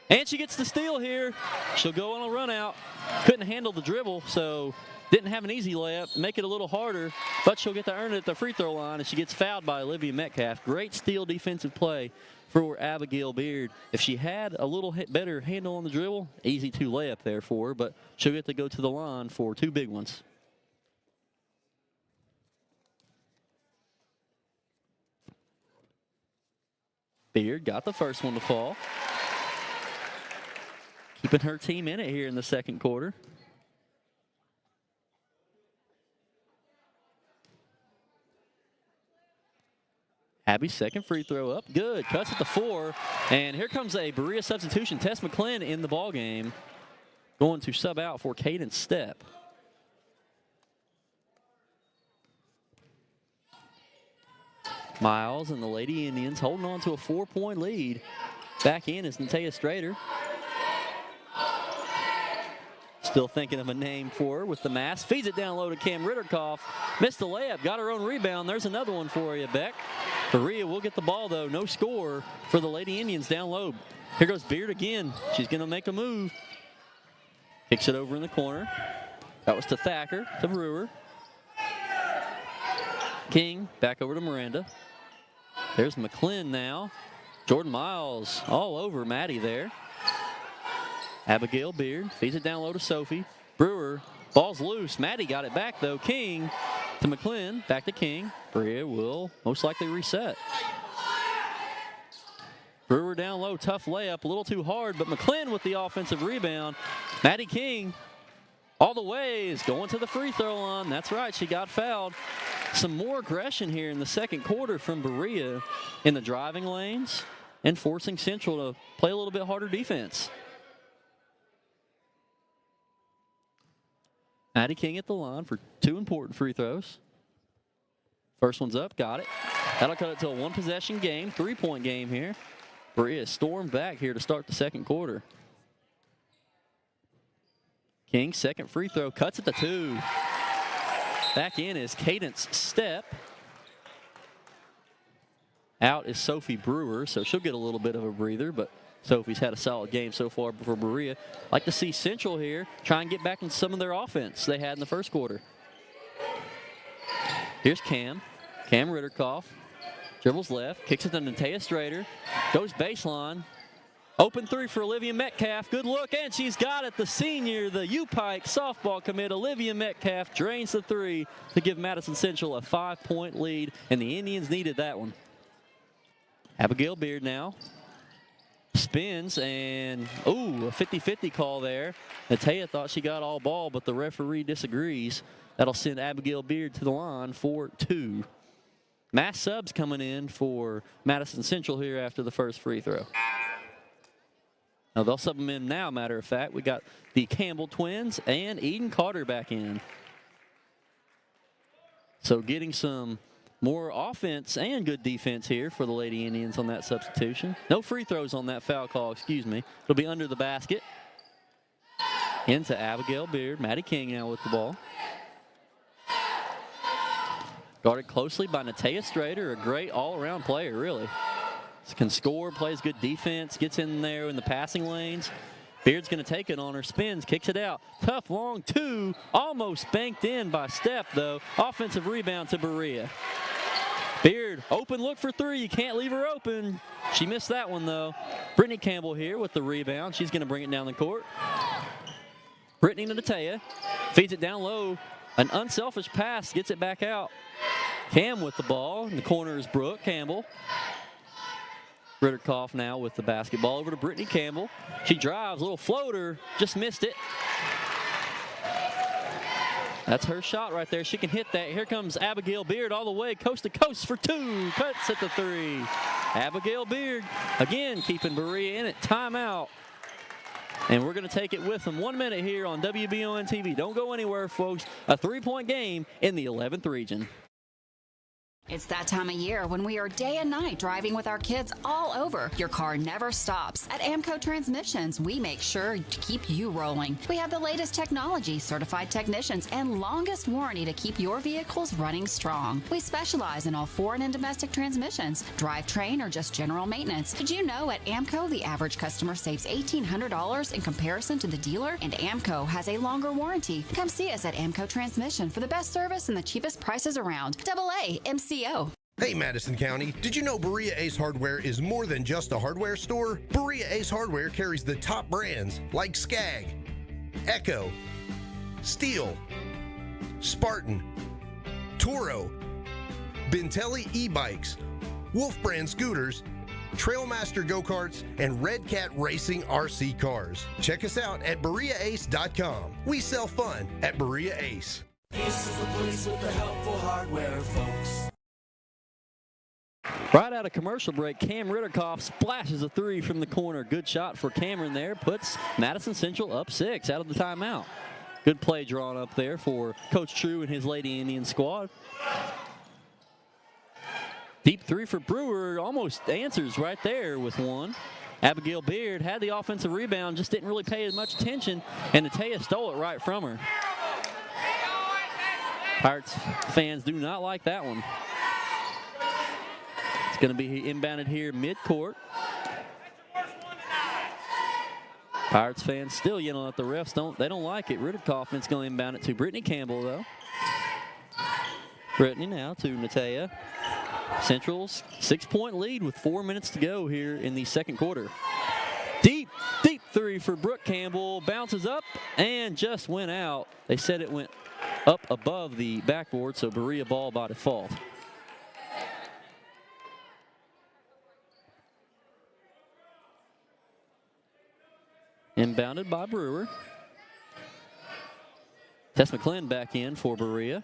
And she gets the steal here. She'll go on a run out. Couldn't handle the dribble, so didn't have an easy layup. Make it a little harder, but she'll get to earn it at the free throw line, and she gets fouled by Olivia Metcalf. Great steal defensive play for Abigail Beard. If she had a little better handle on the dribble, easy 2 layup there for her, but she'll get to go to the line for 2 big ones. Beard got the first one to fall. Keeping her team in it here in the second quarter. Abby's second free throw up. Good. Cuts at the 4. And here comes a Berea substitution. Tess McClin in the ball game. Going to sub out for Cadence Stepp. Miles and the Lady Indians holding on to a 4-point lead. Back in is Natea Strader. Still thinking of a name for her with the mask. Feeds it down low to Cam Ritterkoff. Missed the layup, got her own rebound. There's another one for you, Beck. Berea will get the ball, though. No score for the Lady Indians down low. Here goes Beard again. She's going to make a move. Kicks it over in the corner. That was to Thacker, to Brewer. King, back over to Miranda. There's McClin now. Jordan Miles all over Maddie there. Abigail Beard feeds it down low to Sophie. Brewer, ball's loose. Maddie got it back though. King to McClin, back to King. Berea will most likely reset. Brewer down low, tough layup, a little too hard, but McClin with the offensive rebound. Maddie King all the way is going to the free throw line. That's right, she got fouled. Some more aggression here in the second quarter from Berea in the driving lanes and forcing Central to play a little bit harder defense. Maddie King at the line for 2 important free throws. First one's up, got it. That'll cut it to a one-possession game, 3-point game here. Berea stormed back here to start the second quarter. King, second free throw, cuts it to 2. Back in is Cadence Step. Out is Sophie Brewer, so she'll get a little bit of a breather, but Sophie's had a solid game so far for Berea. Like to see Central here try and get back in some of their offense they had in the first quarter. Here's Cam Ritterkoff. Dribbles left, kicks it to Natea Strader, goes baseline. Open 3 for Olivia Metcalf. Good look, and she's got it. The senior, the U-Pike softball commit, Olivia Metcalf, drains the 3 to give Madison Central a 5-point lead, and the Indians needed that one. Abigail Beard now spins, and a 50-50 call there. Natea thought she got all ball, but the referee disagrees. That'll send Abigail Beard to the line for 2. Mass subs coming in for Madison Central here after the first free throw. Now they'll sub them in now, matter of fact. We got the Campbell twins and Eden Carter back in. So getting some more offense and good defense here for the Lady Indians on that substitution. No free throws on that foul call, excuse me. It'll be under the basket. Into Abigail Beard. Maddie King now with the ball. Guarded closely by Natea Strader, a great all-around player, really. Can score, plays good defense, gets in there in the passing lanes. Beard's going to take it on her, spins, kicks it out. Tough long 2, almost banked in by Step, though. Offensive rebound to Berea. Beard, open look for 3. You can't leave her open. She missed that one, though. Brittany Campbell here with the rebound. She's going to bring it down the court. Brittany to Natea. Feeds it down low. An unselfish pass, gets it back out. Cam with the ball. In the corner is Brooke Campbell. Ritterkoff now with the basketball over to Brittany Campbell. She drives, little floater, just missed it. That's her shot right there. She can hit that. Here comes Abigail Beard all the way coast to coast for 2. Cuts at the 3. Abigail Beard again keeping Berea in it. Timeout. And we're going to take it with them. 1 minute here on WBON TV. Don't go anywhere, folks. A 3-point game in the 11th region. It's that time of year when we are day and night driving with our kids all over. Your car never stops. At AMCO Transmissions, we make sure to keep you rolling. We have the latest technology, certified technicians, and longest warranty to keep your vehicles running strong. We specialize in all foreign and domestic transmissions, drivetrain, or just general maintenance. Did you know at AMCO, the average customer saves $1,800 in comparison to the dealer? And AMCO has a longer warranty. Come see us at AMCO Transmission for the best service and the cheapest prices around. AA MC. Hey Madison County, did you know Berea Ace Hardware is more than just a hardware store? Berea Ace Hardware carries the top brands like Skag, Echo, Steel, Spartan, Toro, Bentelli e-bikes, Wolf brand scooters, Trailmaster go-karts, and Red Cat Racing RC cars. Check us out at BereaAce.com. We sell fun at Berea Ace. Ace is the place with the helpful hardware, folks. Right out of commercial break, Cam Ritterkoff splashes a 3 from the corner. Good shot for Cameron there. Puts Madison Central up 6 out of the timeout. Good play drawn up there for Coach True and his Lady Indian squad. Deep 3 for Brewer. Almost answers right there with 1. Abigail Beard had the offensive rebound, just didn't really pay as much attention, and Natea stole it right from her. Pirates fans do not like that one. It's going to be inbounded here mid-court. Pirates fans still yelling at the refs. They don't like it. Ritterkoff is going to inbound it to Brittany Campbell, though. Brittany now to Natea. Central's 6-point lead with 4 minutes to go here in the second quarter. Deep three for Brooke Campbell. Bounces up and just went out. They said it went up above the backboard, so Berea ball by default. Inbounded by Brewer. Tess McClellan back in for Berea.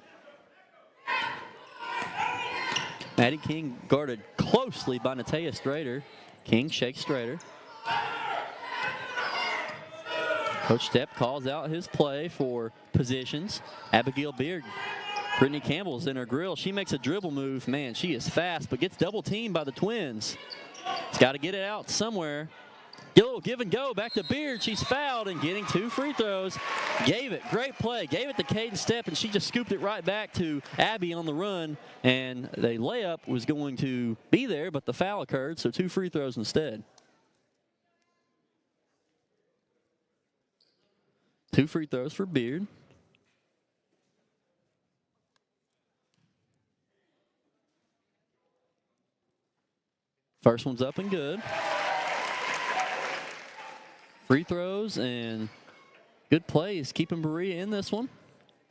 Maddie King guarded closely by Natea Strader. King shakes Strader. Coach Stepp calls out his play for positions. Abigail Beard, Brittany Campbell's in her grill. She makes a dribble move. Man, she is fast, but gets double teamed by the Twins. She's got to get it out somewhere. Get a little give and go. Back to Beard. She's fouled and getting 2 free throws. Gave it. Great play. Gave it to Caden Stepp, and she just scooped it right back to Abby on the run. And the layup was going to be there, but the foul occurred, so 2 free throws instead. 2 free throws for Beard. First one's up and good. Free throws and good plays keeping Berea in this one.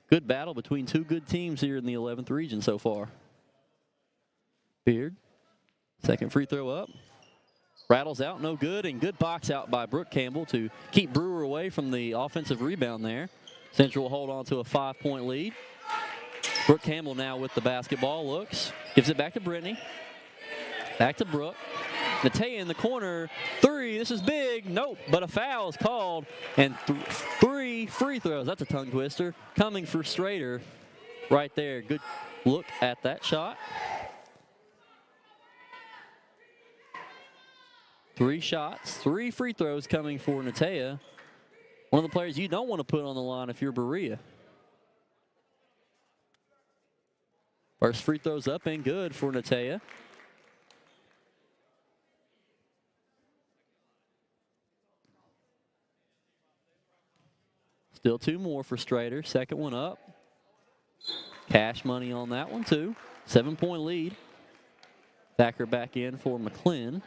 Good battle between 2 good teams here in the 11th region so far. Beard, second free throw up. Rattles out, no good, and good box out by Brooke Campbell to keep Brewer away from the offensive rebound there. Central will hold on to a 5-point lead. Brooke Campbell now with the basketball, looks, gives it back to Brittany. Back to Brooke. Natea in the corner, 3, this is big, nope, but a foul is called, and 3 free throws. That's a tongue twister coming for Strader right there. Good look at that shot. 3 shots, 3 free throws coming for Natea. One of the players you don't want to put on the line if you're Berea. First free throws up and good for Natea. Still 2 more for Strader. Second one up. Cash money on that one too. 7-point lead. Thacker back in for McClellan.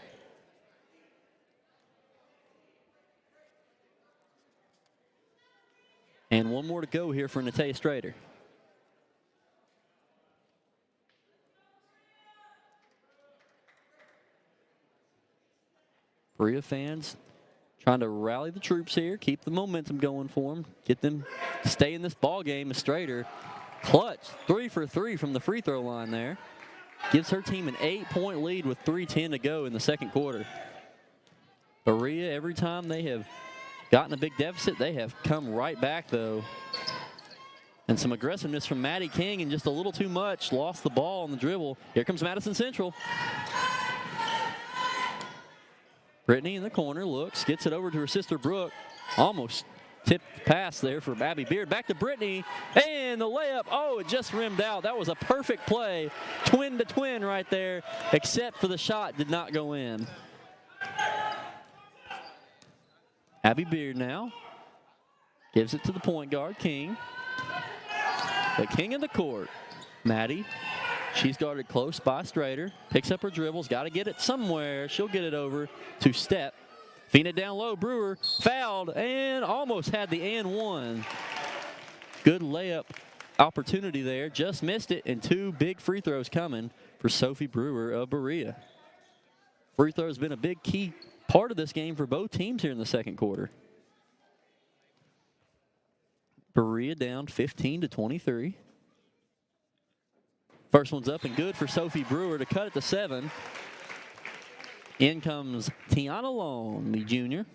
And 1 more to go here for Natea Strader. Berea fans trying to rally the troops here, keep the momentum going for them, get them to stay in this ball game. As Strader clutch 3 for 3 from the free throw line there. Gives her team an 8-point lead with 3:10 to go in the second quarter. Berea, every time they have gotten a big deficit, they have come right back though. And some aggressiveness from Maddie King, and just a little too much. Lost the ball on the dribble. Here comes Madison Central. Brittany in the corner, looks, gets it over to her sister Brooke. Almost tipped pass there for Abby Beard. Back to Brittany, and the layup, oh, it just rimmed out. That was a perfect play. Twin to twin right there, except for the shot did not go in. Abby Beard now gives it to the point guard, King. The king of the court, Maddie. She's guarded close by Strader. Picks up her dribbles, got to get it somewhere. She'll get it over to Stepp. Feeding it down low, Brewer fouled and almost had the and one. Good layup opportunity there, just missed it, and 2 big free throws coming for Sophie Brewer of Berea. Free throw has been a big key part of this game for both teams here in the second quarter. Berea down 15-23. First one's up and good for Sophie Brewer to cut it to 7. In comes Tiana Long, the junior.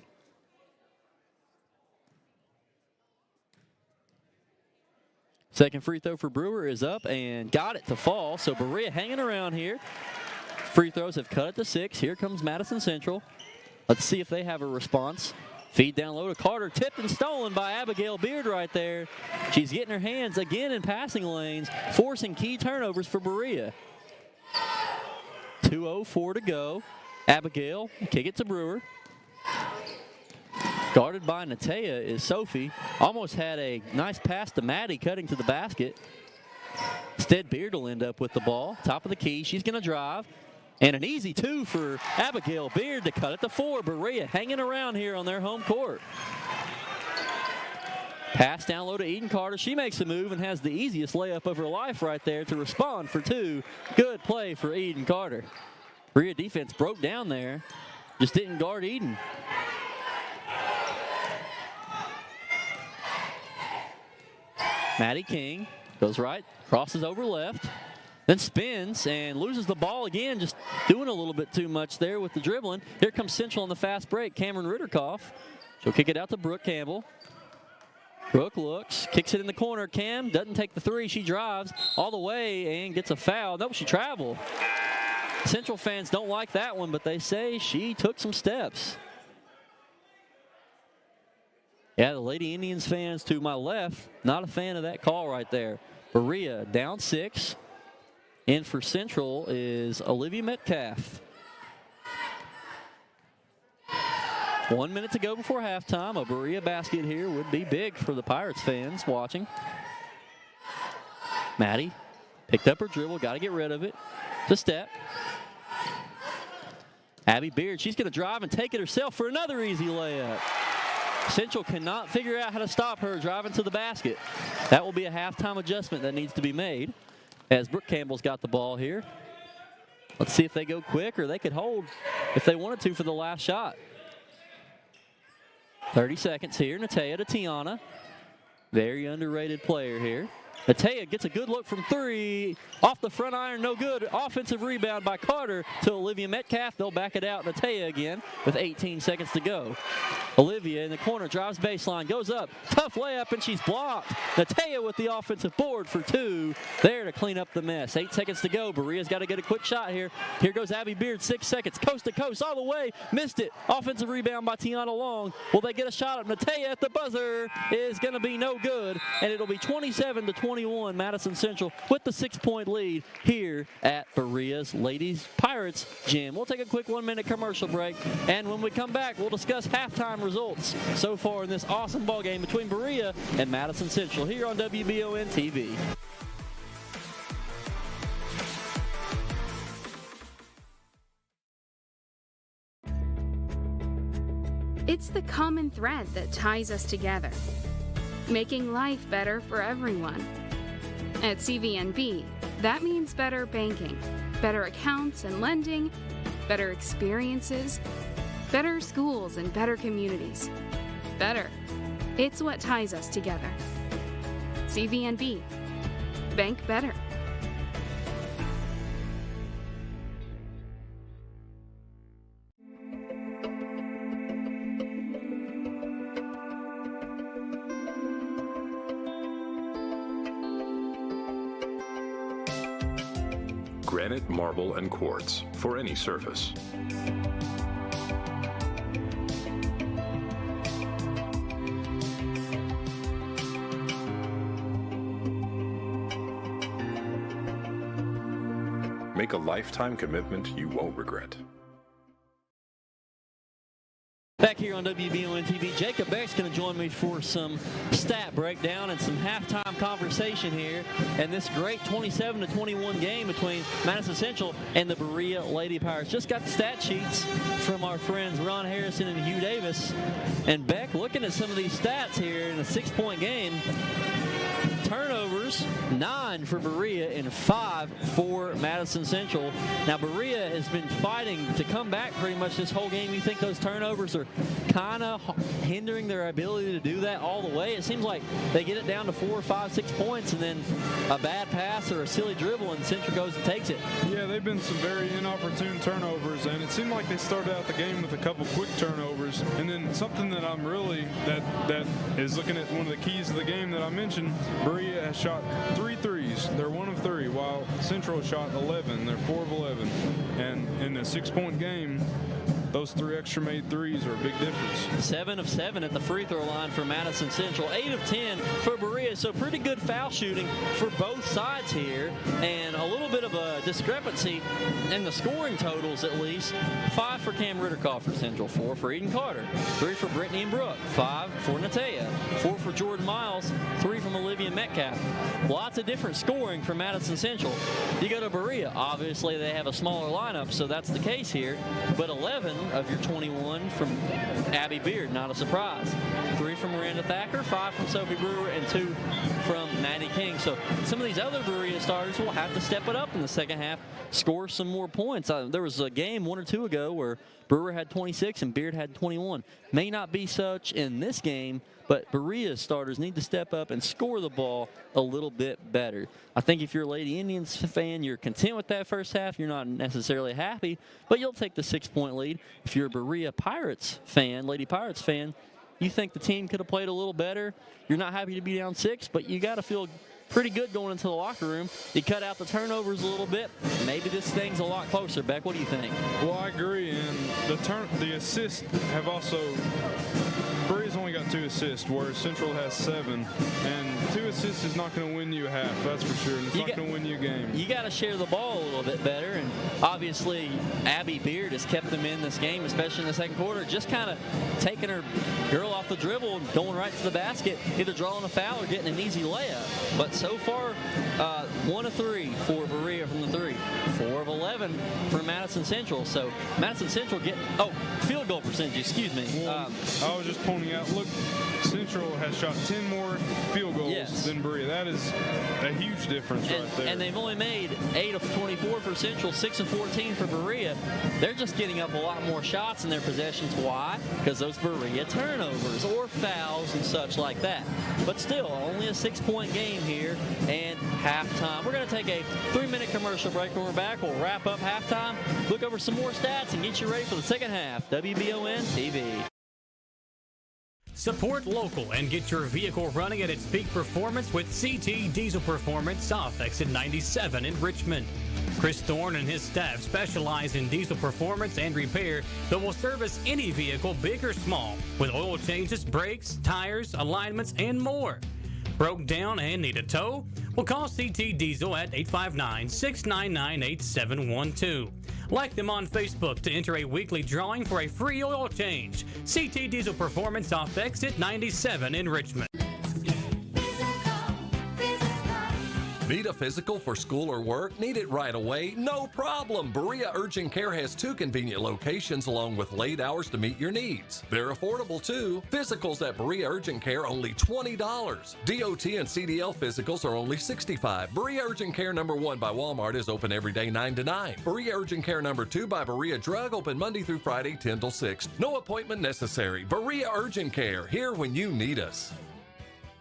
Second free throw for Brewer is up and got it to fall. So Berea hanging around here. Free throws have cut it to 6. Here comes Madison Central. Let's see if they have a response. Feed down low to Carter, tipped and stolen by Abigail Beard right there. She's getting her hands again in passing lanes, forcing key turnovers for Berea. 2:04 to go. Abigail, kick it to Brewer. Guarded by Natea is Sophie. Almost had a nice pass to Maddie cutting to the basket. Instead, Beard will end up with the ball. Top of the key. She's going to drive. And an easy 2 for Abigail Beard to cut it to 4. Berea hanging around here on their home court. Pass down low to Eden Carter. She makes a move and has the easiest layup of her life right there to respond for 2. Good play for Eden Carter. Berea defense broke down there. Just didn't guard Eden. Maddie King goes right, crosses over left, then spins and loses the ball again, just doing a little bit too much there with the dribbling. Here comes Central on the fast break, Cameron Ritterkoff. She'll kick it out to Brooke Campbell. Brooke looks, kicks it in the corner. Cam doesn't take the 3. She drives all the way and gets a foul. Nope, she traveled. Central fans don't like that one, but they say she took some steps. Yeah, the Lady Indians fans to my left, not a fan of that call right there. Berea down 6. In for Central is Olivia Metcalf. 1 minute to go before halftime. A Berea basket here would be big for the Pirates fans watching. Maddie picked up her dribble, got to get rid of it. To step. Abby Beard, she's going to drive and take it herself for another easy layup. Central cannot figure out how to stop her driving to the basket. That will be a halftime adjustment that needs to be made as Brooke Campbell's got the ball here. Let's see if they go quick or they could hold if they wanted to for the last shot. 30 seconds here. Natea to Tiana. Very underrated player here. Natea gets a good look from 3. Off the front iron, no good. Offensive rebound by Carter to Olivia Metcalf. They'll back it out. Natea again with 18 seconds to go. Olivia in the corner, drives baseline, goes up. Tough layup, and she's blocked. Natea with the offensive board for 2. There to clean up the mess. 8 seconds to go. Berea's got to get a quick shot here. Here goes Abby Beard, 6 seconds. Coast to coast, all the way. Missed it. Offensive rebound by Tiana Long. Will they get a shot at Natea at the buzzer? Is going to be no good, and it'll be 27-21. Madison Central with the 6-point lead here at Berea's Ladies Pirates Gym. We'll take a quick 1-minute commercial break, and when we come back, we'll discuss halftime results so far in this awesome ball game between Berea and Madison Central here on WBON TV. It's the common thread that ties us together, making life better for everyone. At CVNB, that means better banking, better accounts and lending, better experiences, better schools and better communities. Better. It's what ties us together. CVNB. Bank better. Granite, marble, and quartz for any surface. Make a lifetime commitment you won't regret. Back here on WBON TV, Jacob Beck's going to join me for some stat breakdown and some halftime conversation here. And this great 27-21 game between Madison Central and the Berea Lady Pirates. Just got the stat sheets from our friends Ron Harrison and Hugh Davis. And Beck, looking at some of these stats here in a 6-point game, turnovers, 9 for Berea and 5 for Madison Central. Now, Berea has been fighting to come back pretty much this whole game. You think those turnovers are kind of hindering their ability to do that all the way? It seems like they get it down to 4, 5, 6 points, and then a bad pass or a silly dribble, and Central goes and takes it. Yeah, they've been some very inopportune turnovers, and it seemed like they started out the game with a couple quick turnovers, and then something that I'm really, that is looking at one of the keys of the game that I mentioned, Berea has shot 3 threes. They're 1 of 3, while Central shot 11. They're 4 of 11. And in a 6-point game, those 3 extra made threes are a big difference. 7 of 7 at the free throw line for Madison Central. 8 of 10 for Berea. So pretty good foul shooting for both sides here. And a little bit of a discrepancy in the scoring totals, at least. 5 for Cam Ritterkoff for Central. 4 for Eden Carter. 3 for Brittany and Brooke. 5 for Natea. 4 for Jordan Miles. 3 from Olivia Metcalf. Lots of different scoring from Madison Central. You go to Berea, obviously they have a smaller lineup, so that's the case here. But 11 of your 21 from Abby Beard, not a surprise. 3 from Miranda Thacker, 5 from Sophie Brewer, and 2 from Maddie King. So some of these other Berea starters will have to step it up in the second half, score some more points. There was a game 1 or 2 ago where Brewer had 26 and Beard had 21. May not be such in this game, but Berea's starters need to step up and score the ball a little bit better. I think if you're a Lady Indians fan, you're content with that first half. You're not necessarily happy, but you'll take the 6-point lead. If you're a Berea Pirates fan, Lady Pirates fan, you think the team could have played a little better. You're not happy to be down 6, but you got to feel pretty good going into the locker room. You cut out the turnovers a little bit. Maybe this thing's a lot closer. Beck, what do you think? Well, I agree, and the assists have also. Berea's only got 2 assists, whereas Central has 7. And 2 assists is not going to win you a half, that's for sure. And it's not going to win you a game. You got to share the ball a little bit better. And obviously, Abby Beard has kept them in this game, especially in the second quarter, just kind of taking her girl off the dribble and going right to the basket, either drawing a foul or getting an easy layup. But so far, 1 of 3 for Berea from the 3. 4 of 11 for Madison Central. So Madison Central field goal percentage, excuse me. Well, I was just pointing out, look, Central has shot 10 more field goals than Berea. That is a huge difference right there. And they've only made 8 of 24 for Central, 6 of 14 for Berea. They're just getting up a lot more shots in their possessions. Why? Because those Berea turnovers or fouls and such like that. But still, only a 6-point game here and halftime. We're going to take a 3-minute commercial break. When we're back, we'll wrap up halftime, look over some more stats, and get you ready for the second half. WBON TV. Support local and get your vehicle running at its peak performance with CT Diesel Performance South Exit 97 in Richmond. Chris Thorne and his staff specialize in diesel performance and repair that will service any vehicle, big or small, with oil changes, brakes, tires, alignments, and more. Broke down and need a tow? Well, call CT Diesel at 859-699-8712. Like them on Facebook to enter a weekly drawing for a free oil change. CT Diesel Performance off Exit 97 in Richmond. Need a physical for school or work? Need it right away? No problem. Berea Urgent Care has 2 convenient locations along with late hours to meet your needs. They're affordable too. Physicals at Berea Urgent Care only $20. DOT and CDL physicals are only $65. Berea Urgent Care number 1 by Walmart is open every day 9 to 9. Berea Urgent Care number 2 by Berea Drug open Monday through Friday 10 till 6. No appointment necessary. Berea Urgent Care, here when you need us.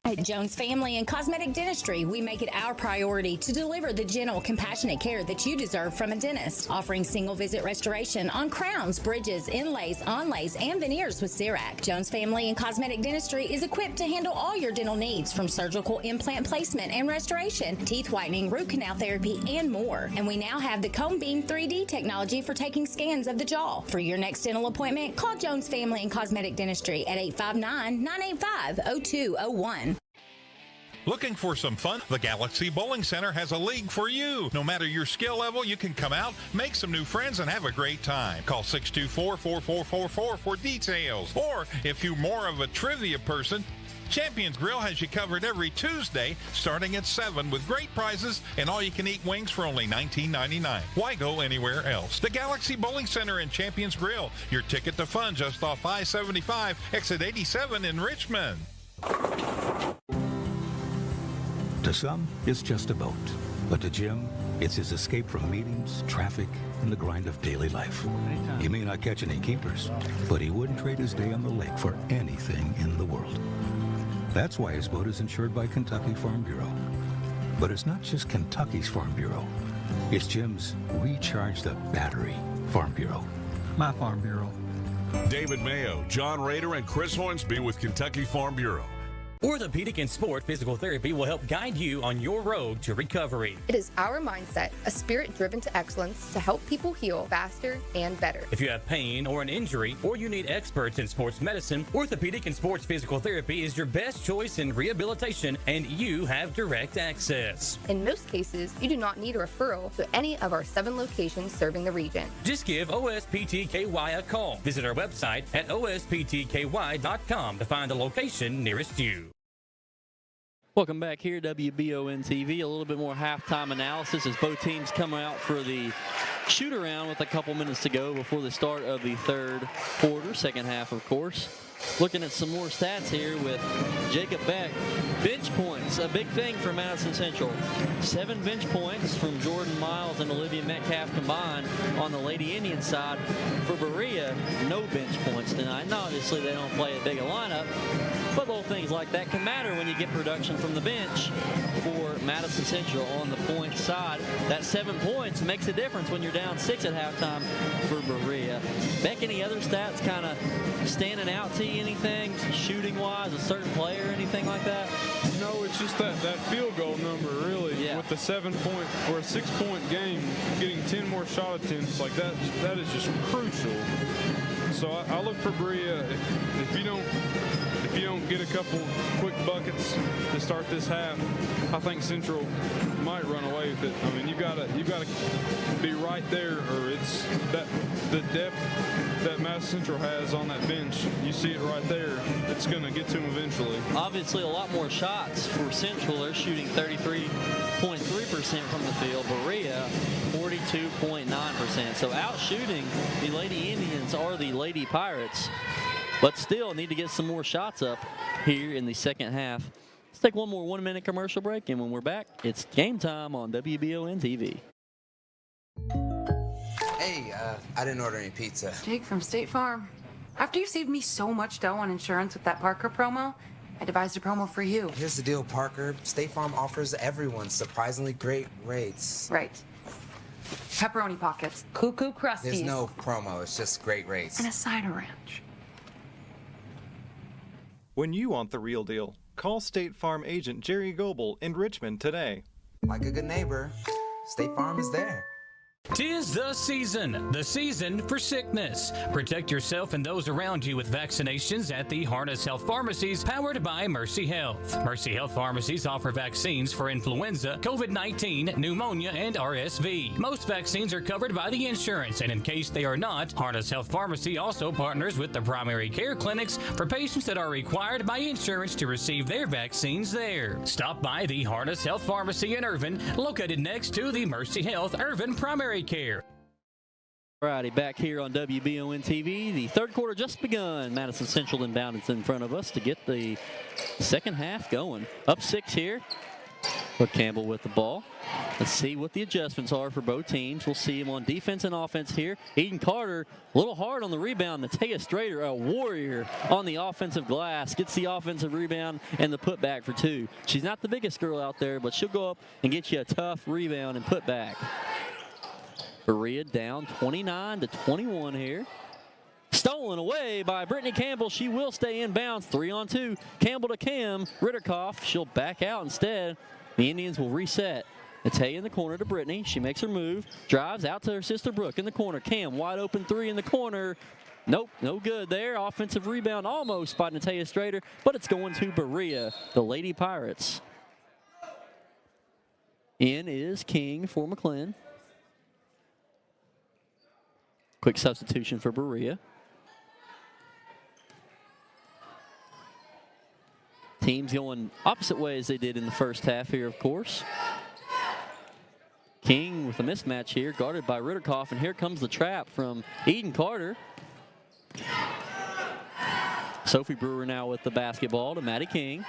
At Jones Family and Cosmetic Dentistry, we make it our priority to deliver the gentle, compassionate care that you deserve from a dentist. Offering single-visit restoration on crowns, bridges, inlays, onlays, and veneers with CERAC. Jones Family and Cosmetic Dentistry is equipped to handle all your dental needs, from surgical implant placement and restoration, teeth whitening, root canal therapy, and more. And we now have the Cone Beam 3D technology for taking scans of the jaw. For your next dental appointment, call Jones Family and Cosmetic Dentistry at 859-985-0201. Looking for some fun? The Galaxy Bowling Center has a league for you. No matter your skill level, you can come out, make some new friends, and have a great time. Call 624-4444 for details. Or if you're more of a trivia person, Champions Grill has you covered every Tuesday starting at 7 with great prizes and all-you-can-eat wings for only $19.99. Why go anywhere else? The Galaxy Bowling Center and Champions Grill, your ticket to fun just off I-75, exit 87 in Richmond. To some, it's just a boat. But to Jim, it's his escape from meetings, traffic, and the grind of daily life. He may not catch any keepers, but he wouldn't trade his day on the lake for anything in the world. That's why his boat is insured by Kentucky Farm Bureau. But it's not just Kentucky's Farm Bureau. It's Jim's Recharge the Battery Farm Bureau. My Farm Bureau. David Mayo, John Rader, and Chris Hornsby with Kentucky Farm Bureau. Orthopedic and Sport Physical Therapy will help guide you on your road to recovery. It is our mindset, a spirit driven to excellence, to help people heal faster and better. If you have pain or an injury, or you need experts in sports medicine, Orthopedic and Sports Physical Therapy is your best choice in rehabilitation, and you have direct access. In most cases, you do not need a referral to any of our 7 locations serving the region. Just give OSPTKY a call. Visit our website at osptky.com to find the location nearest you. Welcome back here, WBON TV. A little bit more halftime analysis as both teams come out for the shoot-around with a couple minutes to go before the start of the third quarter, second half, of course. Looking at some more stats here with Jacob Beck. Bench points, a big thing for Madison Central. 7 bench points from Jordan Miles and Olivia Metcalf combined on the Lady Indian side. For Berea, no bench points tonight. And obviously, they don't play a big a lineup, but little things like that can matter when you get production from the bench. For Madison Central on the point side, that 7 points makes a difference when you're down 6 at halftime for Berea. Beck, any other stats kind of standing out to you? Anything shooting-wise, a certain player, anything like that? No, it's just that field goal number, really. Yeah. With the 7-point or a 6-point game, getting 10 more shot attempts like that is just crucial. So I look for Berea. If you don't get a couple quick buckets to start this half, I think Central might run away with it. I mean, you gotta be right there, or it's that the depth that Madison Central has on that bench. You see it right there. It's gonna get to them eventually. Obviously, a lot more shots for Central. They're shooting 33.3% from the field. Berea, 42.9%. So out shooting the Lady Indians or the Lady Pirates, but still need to get some more shots up here in the second half. Let's take one more 1-minute commercial break, and when we're back, it's game time on WBON TV. Hey, I didn't order any pizza. Jake from State Farm. After you saved me so much dough on insurance with that Parker promo, I devised a promo for you. Here's the deal, Parker. State Farm offers everyone surprisingly great rates. Right. Pepperoni pockets, cuckoo crusties. There's no promo, it's just great rates. And a cider ranch. When you want the real deal, call State Farm agent Jerry Goebel in Richmond today. Like a good neighbor, State Farm is there. 'Tis the season for sickness. Protect yourself and those around you with vaccinations at the Harness Health Pharmacies, powered by Mercy Health. Mercy Health Pharmacies offer vaccines for influenza, COVID-19, pneumonia, and RSV. Most vaccines are covered by the insurance, and in case they are not, Harness Health Pharmacy also partners with the primary care clinics for patients that are required by insurance to receive their vaccines there. Stop by the Harness Health Pharmacy in Irvin, located next to the Mercy Health Irvin Primary Care. Alrighty, back here on WBON TV. The third quarter just begun. Madison Central inbound is in front of us to get the second half going. Up 6 here. But Campbell with the ball. Let's see what the adjustments are for both teams. We'll see him on defense and offense here. Eden Carter, a little hard on the rebound. Natea Strader, a warrior on the offensive glass. Gets the offensive rebound and the putback for 2. She's not the biggest girl out there, but she'll go up and get you a tough rebound and put back. Berea down 29-21 here. Stolen away by Brittany Campbell. She will stay in bounds. 3-on-2. Campbell to Cam. Ritterkoff. She'll back out instead. The Indians will reset. Natea in the corner to Brittany. She makes her move. Drives out to her sister Brooke in the corner. Cam wide open 3 in the corner. Nope, no good there. Offensive rebound almost by Natea Strader, but it's going to Berea, the Lady Pirates. In is King for McLean. Quick substitution for Berea. Teams going opposite ways they did in the first half here, of course. King with a mismatch here, guarded by Ritterkoff, and here comes the trap from Eden Carter. Sophie Brewer now with the basketball to Maddie King.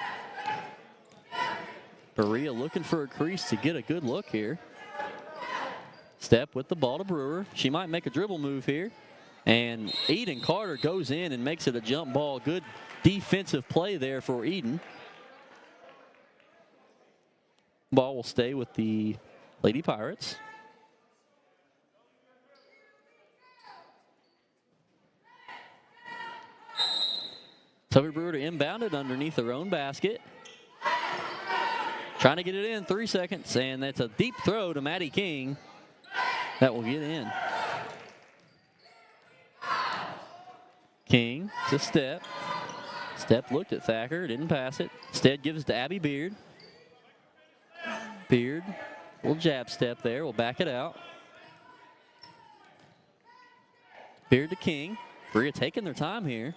Berea looking for a crease to get a good look here. Step with the ball to Brewer. She might make a dribble move here. And Eden Carter goes in and makes it a jump ball. Good defensive play there for Eden. Ball will stay with the Lady Pirates. Sophie Brewer to inbound it underneath their own basket. Trying to get it in, 3 seconds, and that's a deep throw to Maddie King. That will get in. King to Step. Step looked at Thacker, didn't pass it. Instead gives it to Abby Beard. Beard, little jab step there, will back it out. Beard to King. Berea taking their time here.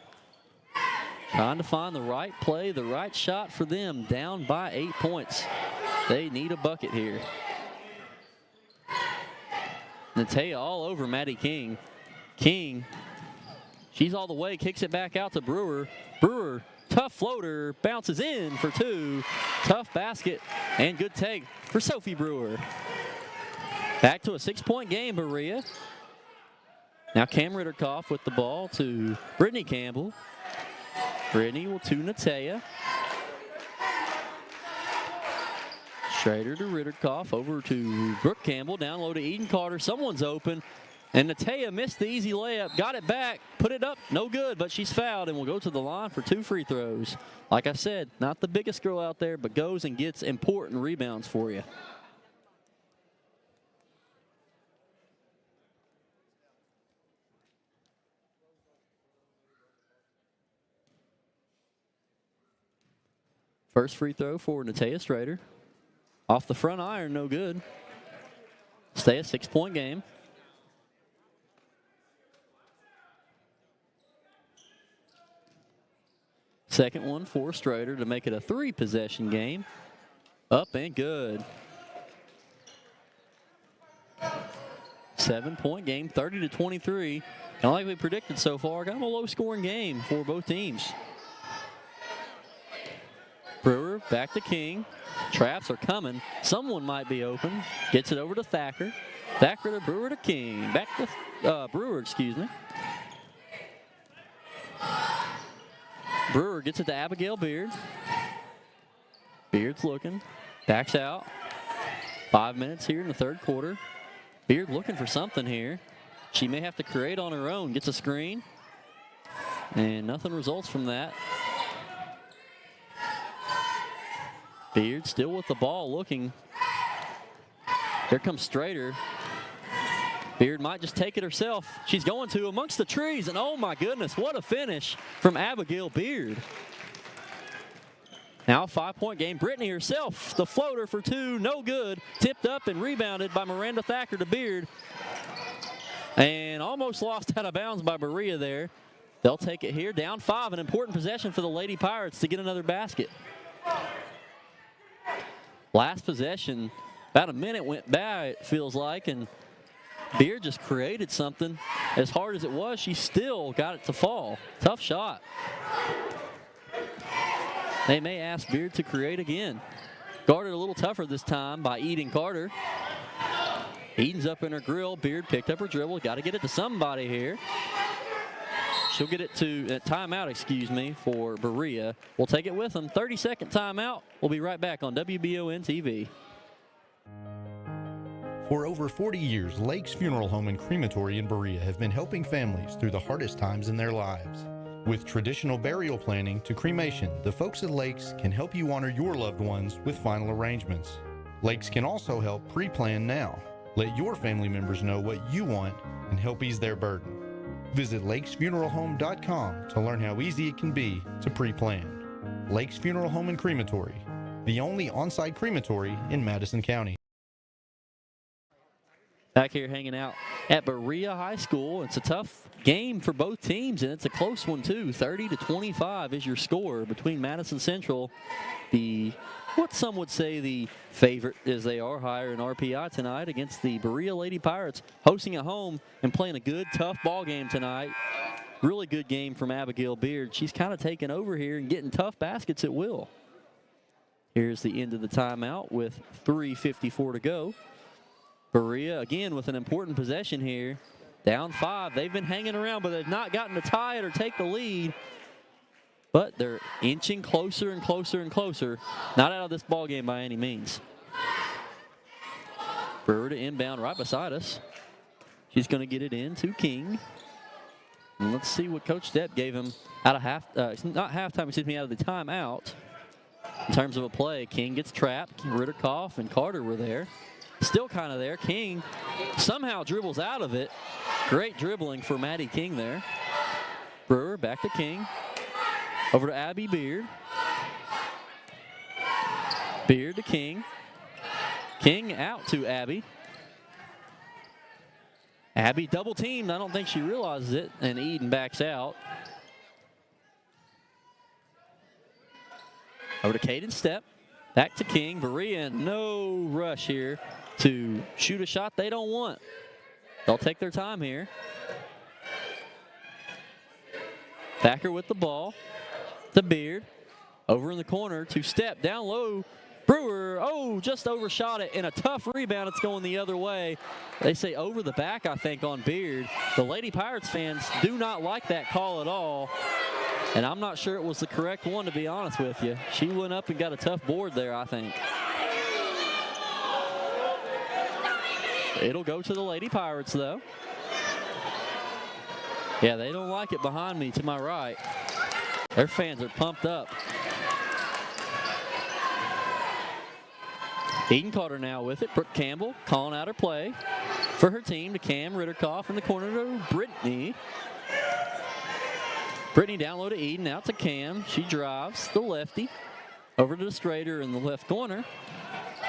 Trying to find the right play, the right shot for them, down by 8 points. They need a bucket here. Natea all over Maddie King. King, she's all the way, kicks it back out to Brewer. Brewer, tough floater, bounces in for 2. Tough basket and good take for Sophie Brewer. Back to a 6-point game, Berea. Now Cam Ritterkoff with the ball to Brittany Campbell. Brittany will to Natea. Schrader to Ritterkoff, over to Brooke Campbell, down low to Eden Carter. Someone's open, and Natea missed the easy layup, got it back, put it up, no good, but she's fouled and will go to the line for 2 free throws. Like I said, not the biggest girl out there, but goes and gets important rebounds for you. First free throw for Natea Schrader. Off the front iron, no good. Stay a 6-point game. Second one for Schrader to make it a 3-possession game. Up and good. 7-point game, 30-23. Kind of like we predicted so far, kind of a low-scoring game for both teams. Brewer back to King. Traps are coming. Someone might be open. Gets it over to Thacker. Thacker to Brewer to King. Back to Brewer, excuse me. Brewer gets it to Abigail Beard. Beard's looking. Backs out. 5 minutes here in the third quarter. Beard looking for something here. She may have to create on her own. Gets a screen. And nothing results from that. Beard still with the ball looking. Here comes Schrader. Beard might just take it herself. She's going to amongst the trees, and oh my goodness, what a finish from Abigail Beard. Now a 5-point game. Brittany herself, the floater for 2, no good. Tipped up and rebounded by Miranda Thacker to Beard. And almost lost out of bounds by Berea there. They'll take it here, down 5, an important possession for the Lady Pirates to get another basket. Last possession, about a minute went by, it feels like, and Beard just created something. As hard as it was, she still got it to fall. Tough shot. They may ask Beard to create again. Guarded a little tougher this time by Eden Carter. Eden's up in her grill. Beard picked up her dribble. Got to get it to somebody here. She'll get it to timeout, excuse me, for Berea. We'll take it with them. 30-second timeout. We'll be right back on WBON TV. For over 40 years, Lake's Funeral Home and Crematory in Berea have been helping families through the hardest times in their lives. With traditional burial planning to cremation, the folks at Lake's can help you honor your loved ones with final arrangements. Lake's can also help pre-plan now. Let your family members know what you want and help ease their burden. Visit lakesfuneralhome.com to learn how easy it can be to pre-plan. Lake's Funeral Home and Crematory, the only on-site crematory in Madison County. Back here hanging out at Berea High School. It's a tough game for both teams, and it's a close one too. 30-25 is your score between Madison Central, what some would say the favorite as they are, higher in RPI tonight, against the Berea Lady Pirates, hosting at home and playing a good, tough ball game tonight. Really good game from Abigail Beard. She's kind of taking over here and getting tough baskets at will. Here's the end of the timeout with 3:54 to go. Berea, again, with an important possession here. Down 5. They've been hanging around, but they've not gotten to tie it or take the lead. But they're inching closer and closer and closer. Not out of this ball game by any means. Brewer to inbound right beside us. She's going to get it in to King. And let's see what Coach Depp gave him out of out of the timeout. In terms of a play, King gets trapped. Ritterkoff and Carter were there. Still kind of there. King somehow dribbles out of it. Great dribbling for Maddie King there. Brewer back to King. Over to Abby Beard. Beard to King. King out to Abby. Abby double teamed. I don't think she realizes it. And Eden backs out. Over to Caden Step. Back to King. Berea, no rush here to shoot a shot they don't want. They'll take their time here. Thacker with the ball. To Beard. Over in the corner to Step. Down low. Brewer, just overshot it, and a tough rebound. It's going the other way. They say over the back, I think, on Beard. The Lady Pirates fans do not like that call at all. And I'm not sure it was the correct one, to be honest with you. She went up and got a tough board there, I think. It'll go to the Lady Pirates, though. Yeah, they don't like it behind me to my right. Their fans are pumped up. Eden Carter now with it. Brooke Campbell calling out her play for her team to Cam Ritterkoff in the corner to Brittany. Brittany down low to Eden, out to Cam. She drives the lefty over to the Strader in the left corner.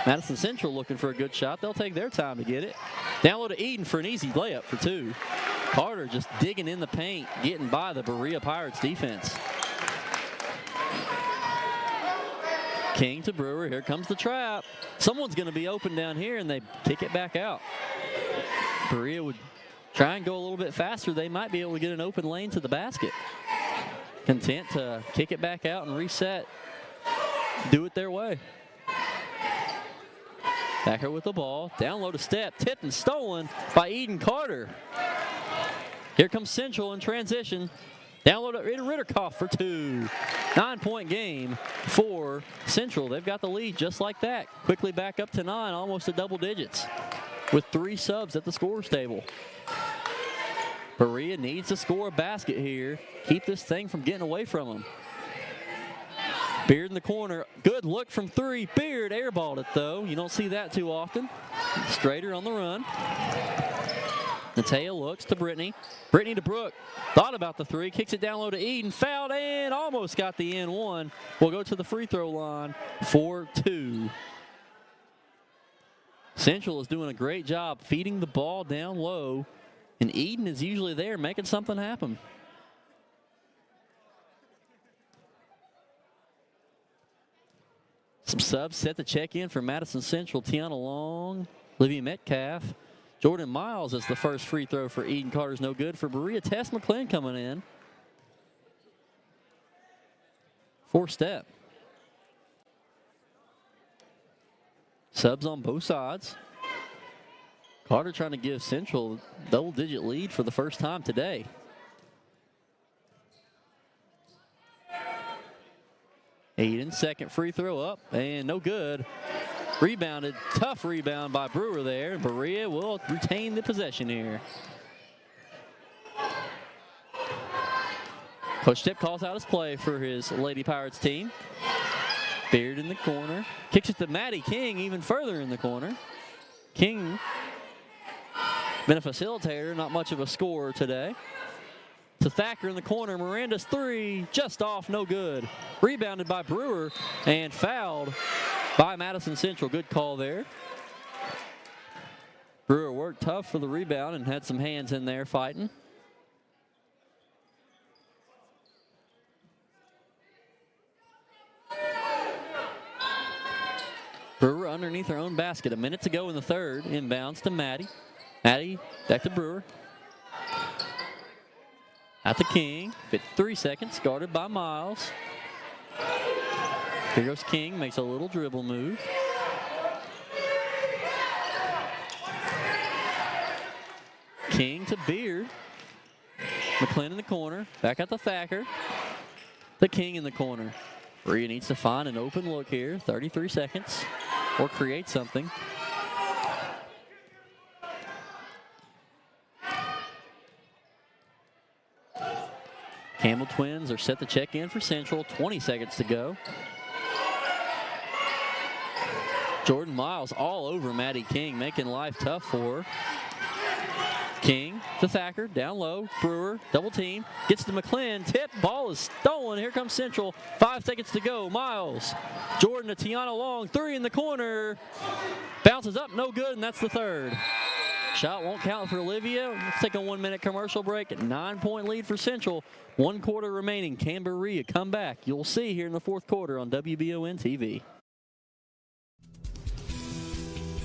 Madison Central looking for a good shot. They'll take their time to get it. Down low to Eden for an easy layup for two. Carter just digging in the paint, getting by the Berea Pirates defense. King to Brewer. Here comes the trap. Someone's going to be open down here, and they kick it back out. Berea would try and go a little bit faster. They might be able to get an open lane to the basket. Content to kick it back out and reset. Do it their way. Thacker with the ball. Down low to Step. Tipped and stolen by Eden Carter. Here comes Central in transition. Down low to Ritterkoff for two. 9-point game for Central. They've got the lead just like that. Quickly back up to 9, almost to double digits, with 3 subs at the scorer's table. Berea needs to score a basket here. Keep this thing from getting away from them. Beard in the corner. Good look from 3. Beard airballed it, though. You don't see that too often. Strader on the run. Natea looks to Brittany. Brittany to Brooke. Thought about the 3. Kicks it down low to Eden. Fouled and almost got the N1. Will go to the free throw line for 2. Central is doing a great job feeding the ball down low. And Eden is usually there making something happen. Some subs set to check in for Madison Central. Tiana Long, Olivia Metcalf. Jordan Miles is the first free throw for Eden Carter's no good. For Berea, Tess McClin coming in for Step. Subs on both sides. Carter trying to give Central a double-digit lead for the first time today. Eden, second free throw up, and no good. Rebounded, tough rebound by Brewer there. Berea will retain the possession here. Coach Step calls out his play for his Lady Pirates team. Beard in the corner. Kicks it to Maddie King, even further in the corner. King been a facilitator, not much of a scorer today. To Thacker in the corner. Miranda's 3, just off, no good. Rebounded by Brewer and fouled by Madison Central. Good call there. Brewer worked tough for the rebound and had some hands in there fighting. Brewer underneath her own basket. A minute to go in the third. Inbounds to Maddie. Maddie back to Brewer. Out to King. 53 seconds. Guarded by Miles. Here goes King. Makes a little dribble move. King to Beard. McClin in the corner. Back out to Thacker. The King in the corner. Berea needs to find an open look here. 33 seconds. Or create something. Campbell twins are set to check in for Central. 20 seconds to go. Jordan Miles all over Maddie King, making life tough for her. King to Thacker, down low. Brewer, double team. Gets to McClin. Tip, ball is stolen. Here comes Central. 5 seconds to go. Miles. Jordan to Tiana Long. 3 in the corner. Bounces up, no good, and that's the third. Shot won't count for Olivia. Let's take a 1-minute commercial break. 9-point lead for Central. 1 quarter remaining. Can Berea come back? You'll see here in the 4th quarter on WBON TV.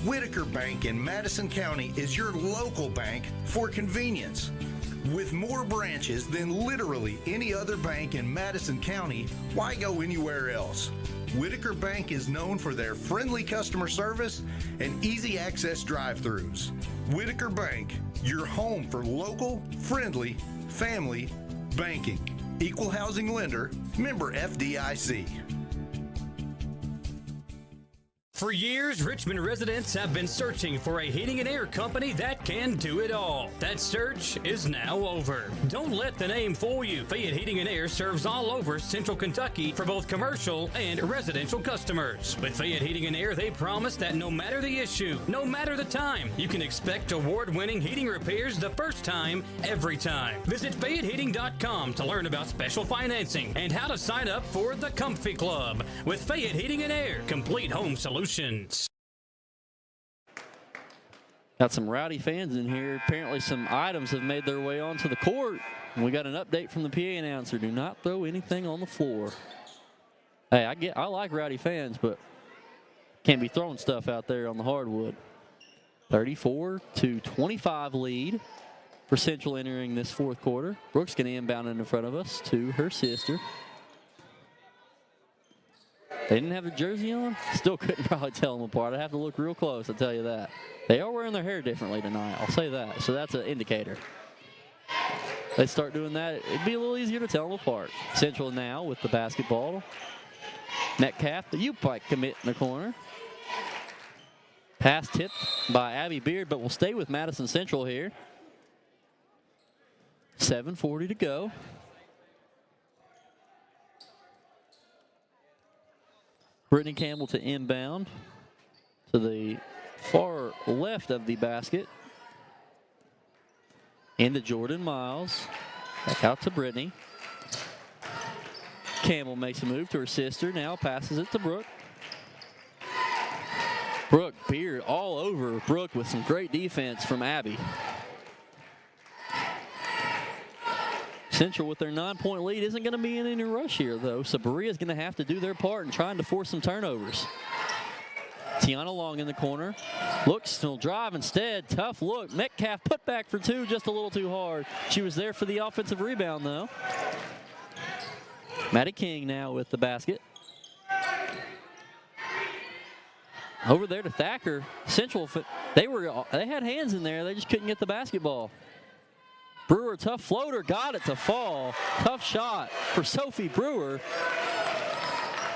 Whitaker Bank in Madison County is your local bank for convenience. With more branches than literally any other bank in Madison County, why go anywhere else? Whitaker Bank is known for their friendly customer service and easy access drive-thrus. Whitaker Bank, your home for local, friendly, family banking. Equal housing lender, member FDIC. For years, Richmond residents have been searching for a heating and air company that can do it all. That search is now over. Don't let the name fool you. Fayette Heating and Air serves all over Central Kentucky for both commercial and residential customers. With Fayette Heating and Air, they promise that no matter the issue, no matter the time, you can expect award-winning heating repairs the first time, every time. Visit FayetteHeating.com to learn about special financing and how to sign up for the Comfy Club. With Fayette Heating and Air, complete home solutions. Got some rowdy fans in here. Apparently some items have made their way onto the court. And we got an update from the PA announcer. Do not throw anything on the floor. Hey, I like rowdy fans, but can't be throwing stuff out there on the hardwood. 34-25 lead for Central entering this 4th quarter. Brooks going to inbound in front of us to her sister. They didn't have their jersey on. Still couldn't probably tell them apart. I'd have to look real close, I'll tell you that. They are wearing their hair differently tonight, I'll say that. So that's an indicator. They start doing that, it'd be a little easier to tell them apart. Central now with the basketball. Metcalf, the U-Pike commit in the corner. Pass tipped by Abby Beard, but we'll stay with Madison Central here. 7:40 to go. Brittany Campbell to inbound to the far left of the basket. Into Jordan Miles. Back out to Brittany. Campbell makes a move to her sister. Now passes it to Brooke. Brooke Beard all over Brooke with some great defense from Abby. Central with their 9-point lead isn't going to be in any rush here, though. So Berea is going to have to do their part in trying to force some turnovers. Tiana Long in the corner. Looks, he'll drive instead. Tough look. Metcalf put back for 2, just a little too hard. She was there for the offensive rebound, though. Maddie King now with the basket. Over there to Thacker. Central, they had hands in there. They just couldn't get the basketball. Brewer, tough floater, got it to fall. Tough shot for Sophie Brewer.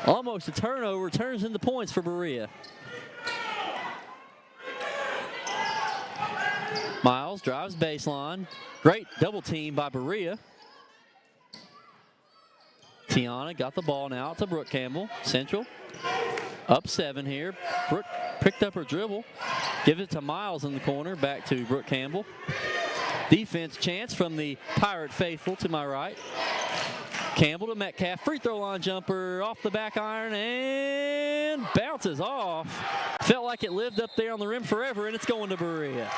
Almost a turnover, turns into points for Berea. Miles drives baseline. Great double team by Berea. Tiana got the ball now to Brooke Campbell. Central up 7 here. Brooke picked up her dribble. Gives it to Miles in the corner. Back to Brooke Campbell. Defense chance from the Pirate faithful to my right. Campbell to Metcalf. Free throw line jumper off the back iron and bounces off. Felt like it lived up there on the rim forever, and it's going to Berea.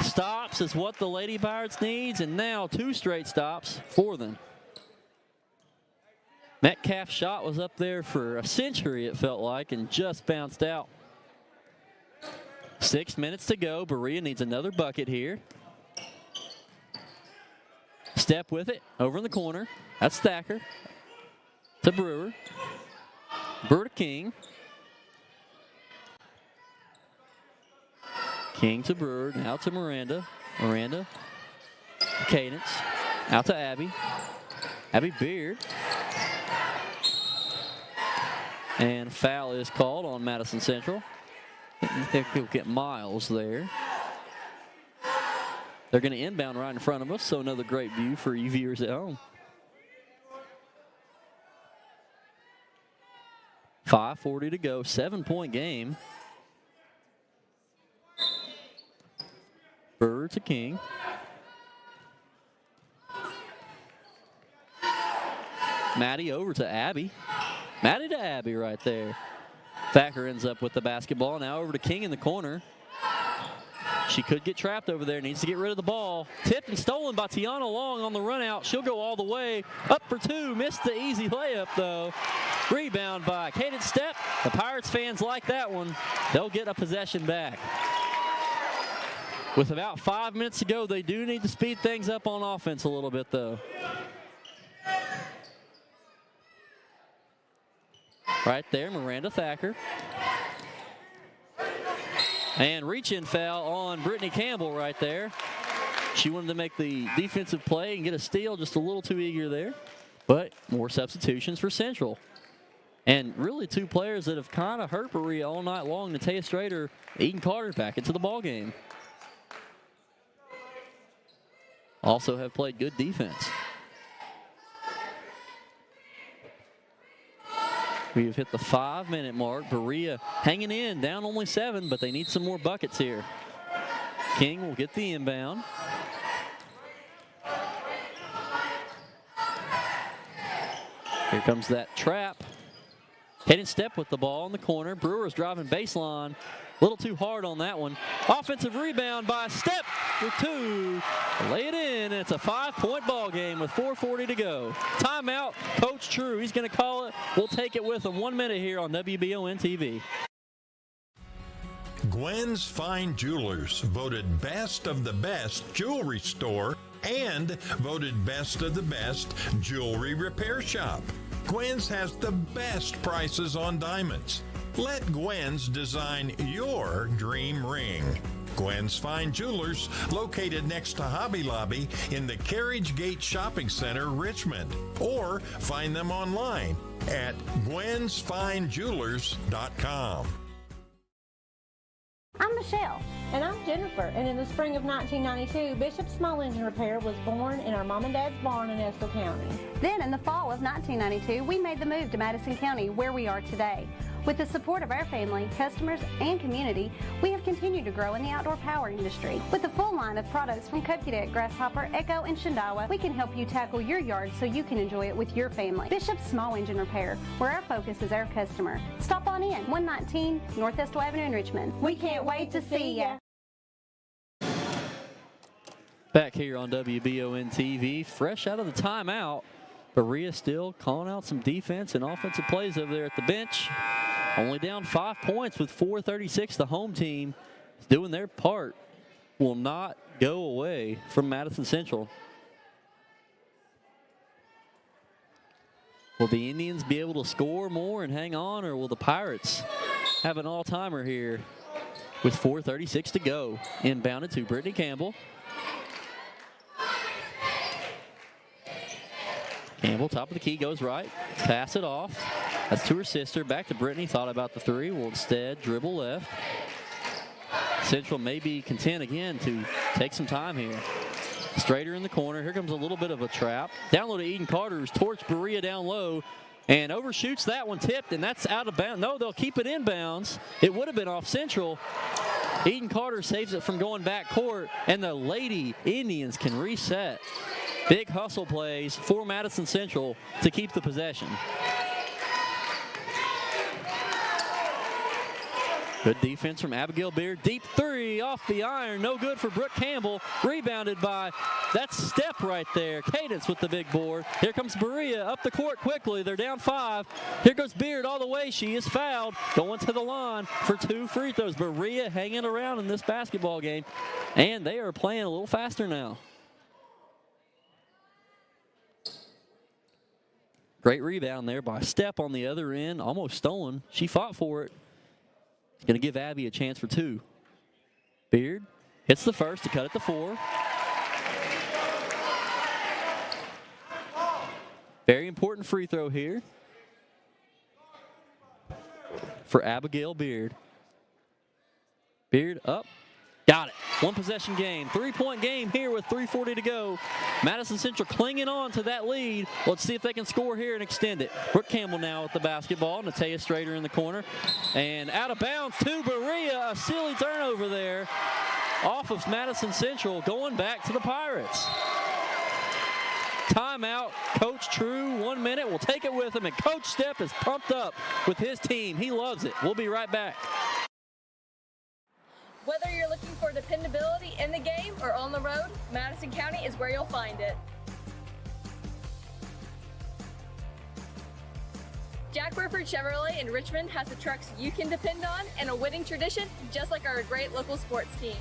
Stops is what the Lady Pirates needs, and now 2 straight stops for them. Metcalf's shot was up there for a century, it felt like, and just bounced out. 6 minutes to go. Berea needs another bucket here. Step with it over in the corner. That's Thacker to Brewer. Brewer to King. King to Brewer. Now to Miranda. Miranda. Cadence. Out to Abby. Abby Beard. And foul is called on Madison Central. I think they'll get Miles there. They're going to inbound right in front of us, so another great view for you viewers at home. 5:40 to go, 7-point game. Burr to King. Maddie over to Abby. Maddie to Abby right there. Thacker ends up with the basketball. Now over to King in the corner. She could get trapped over there. Needs to get rid of the ball. Tipped and stolen by Tiana Long on the run out. She'll go all the way. Up for two. Missed the easy layup, though. Rebound by Cadence Stepp. The Pirates fans like that one. They'll get a possession back. With about 5 minutes to go, they do need to speed things up on offense a little bit, though. Right there, Miranda Thacker. And reach-in foul on Brittany Campbell right there. She wanted to make the defensive play and get a steal, just a little too eager there. But more substitutions for Central. And really two players that have kind of hurt Berea all night long, Natea Strader, Eden Carter back into the ballgame. Also have played good defense. We have hit the 5-minute mark. Berea hanging in, down only 7, but they need some more buckets here. King will get the inbound. Here comes that trap. Cadence Stepp with the ball in the corner. Brewers driving baseline. A little too hard on that one. Offensive rebound by Stepp for 2. Lay it in, and it's a 5-point ball game with 4:40 to go. Timeout, Coach True. He's going to call it. We'll take it with him. 1 minute here on WBON TV. Gwen's Fine Jewelers, voted best of the best jewelry store and voted best of the best jewelry repair shop. Gwen's has the best prices on diamonds. Let Gwen's design your dream ring. Gwen's Fine Jewelers, located next to Hobby Lobby in the Carriage Gate Shopping Center, Richmond. Or find them online at gwensfinejewelers.com. I'm Michelle. And I'm Jennifer. And in the spring of 1992, Bishop Small Engine Repair was born in our mom and dad's barn in Estill County. Then in the fall of 1992, we made the move to Madison County, where we are today. With the support of our family, customers, and community, we have continued to grow in the outdoor power industry. With a full line of products from Cupcadet, Grasshopper, Echo, and Shindawa, we can help you tackle your yard so you can enjoy it with your family. Bishop Small Engine Repair, where our focus is our customer. Stop on in, 119 North Estill Avenue in Richmond. We can't wait to see ya. Back here on WBON TV, fresh out of the timeout. Berea still calling out some defense and offensive plays over there at the bench. Only down 5 points with 4:36. The home team is doing their part. Will not go away from Madison Central. Will the Indians be able to score more and hang on, or will the Pirates have an all-timer here with 4:36 to go? Inbounded to Brittany Campbell. Campbell, top of the key, goes right. Pass it off. That's to her sister. Back to Brittany. Thought about the 3. Will instead dribble left. Central may be content again to take some time here. Strader in the corner. Here comes a little bit of a trap. Down low to Eden Carter, who's torched Berea down low and overshoots that one, tipped, and that's out of bounds. No, they'll keep it in bounds. It would have been off Central. Eden Carter saves it from going back court, and the Lady Indians can reset. Big hustle plays for Madison Central to keep the possession. Good defense from Abigail Beard. Deep 3 off the iron. No good for Brooke Campbell. Rebounded by, that's Stepp right there. Cadence with the big board. Here comes Berea up the court quickly. They're down 5. Here goes Beard all the way. She is fouled. Going to the line for 2 free throws. Berea hanging around in this basketball game. And they are playing a little faster now. Great rebound there by Stepp on the other end. Almost stolen. She fought for it. Going to give Abby a chance for 2. Beard hits the first to cut it to 4. Very important free throw here for Abigail Beard. Beard up. Got it. 1 possession game. 3-point game here with 3:40 to go. Madison Central clinging on to that lead. Let's see if they can score here and extend it. Brooke Campbell now with the basketball. Natea Strader in the corner. And out of bounds to Berea. A silly turnover there off of Madison Central, going back to the Pirates. Timeout. Coach True, 1 minute. We'll take it with him. And Coach Stepp is pumped up with his team. He loves it. We'll be right back. Whether you're looking for dependability in the game or on the road, Madison County is where you'll find it. Jack Burford Chevrolet in Richmond has the trucks you can depend on and a winning tradition, just like our great local sports teams.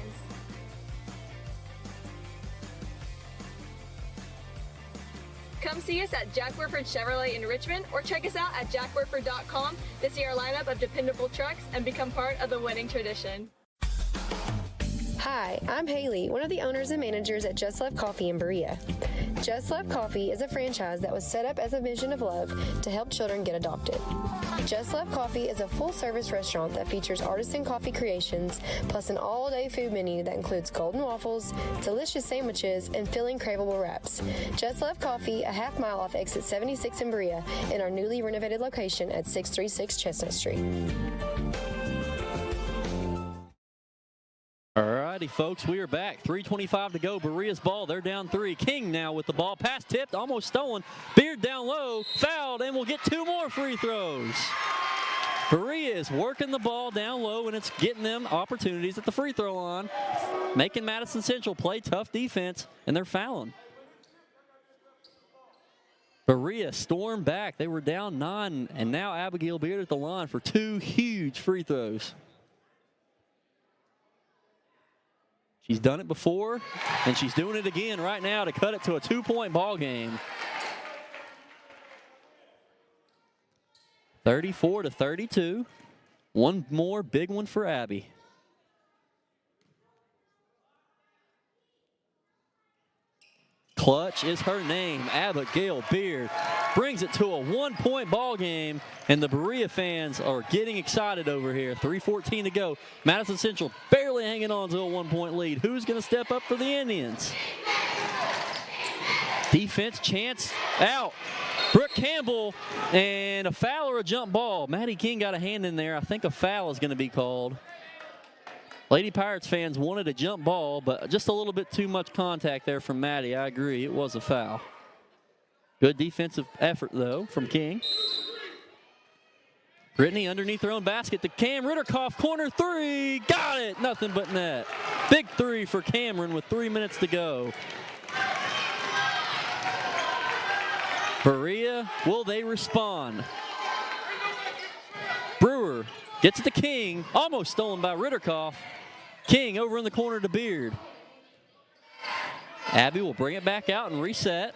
Come see us at Jack Burford Chevrolet in Richmond or check us out at jackburford.com to see our lineup of dependable trucks and become part of the winning tradition. Hi, I'm Haley, one of the owners and managers at Just Love Coffee in Berea. Just Love Coffee is a franchise that was set up as a mission of love to help children get adopted. Just Love Coffee is a full-service restaurant that features artisan coffee creations, plus an all-day food menu that includes golden waffles, delicious sandwiches, and filling craveable wraps. Just Love Coffee, a half mile off exit 76 in Berea, in our newly renovated location at 636 Chestnut Street. Alrighty, folks, we are back. 3:25 to go. Berea's ball. They're down 3. King now with the ball. Pass tipped, almost stolen. Beard down low, fouled, and we'll get 2 more free throws. Berea is working the ball down low, and it's getting them opportunities at the free throw line, making Madison Central play tough defense, and they're fouling. Berea stormed back. They were down 9, and now Abigail Beard at the line for 2 huge free throws. She's done it before, and she's doing it again right now to cut it to a 2-point ball game. 34-32. One more big one for Abby. Clutch is her name. Abigail Beard brings it to a 1-point ball game, and the Berea fans are getting excited over here. 3:14 to go. Madison Central barely hanging on to a 1-point lead. Who's going to step up for the Indians? Defense chance out. Brooke Campbell, and a foul or a jump ball. Maddie King got a hand in there. I think a foul is going to be called. Lady Pirates fans wanted a jump ball, but just a little bit too much contact there from Maddie. I agree, it was a foul. Good defensive effort, though, from King. Brittany underneath her own basket to Cam Ritterkoff, corner 3, got it, nothing but net. Big 3 for Cameron with 3 minutes to go. Berea, will they respond? Brewer gets it to King, almost stolen by Ritterkoff. King over in the corner to Beard. Abby will bring it back out and reset.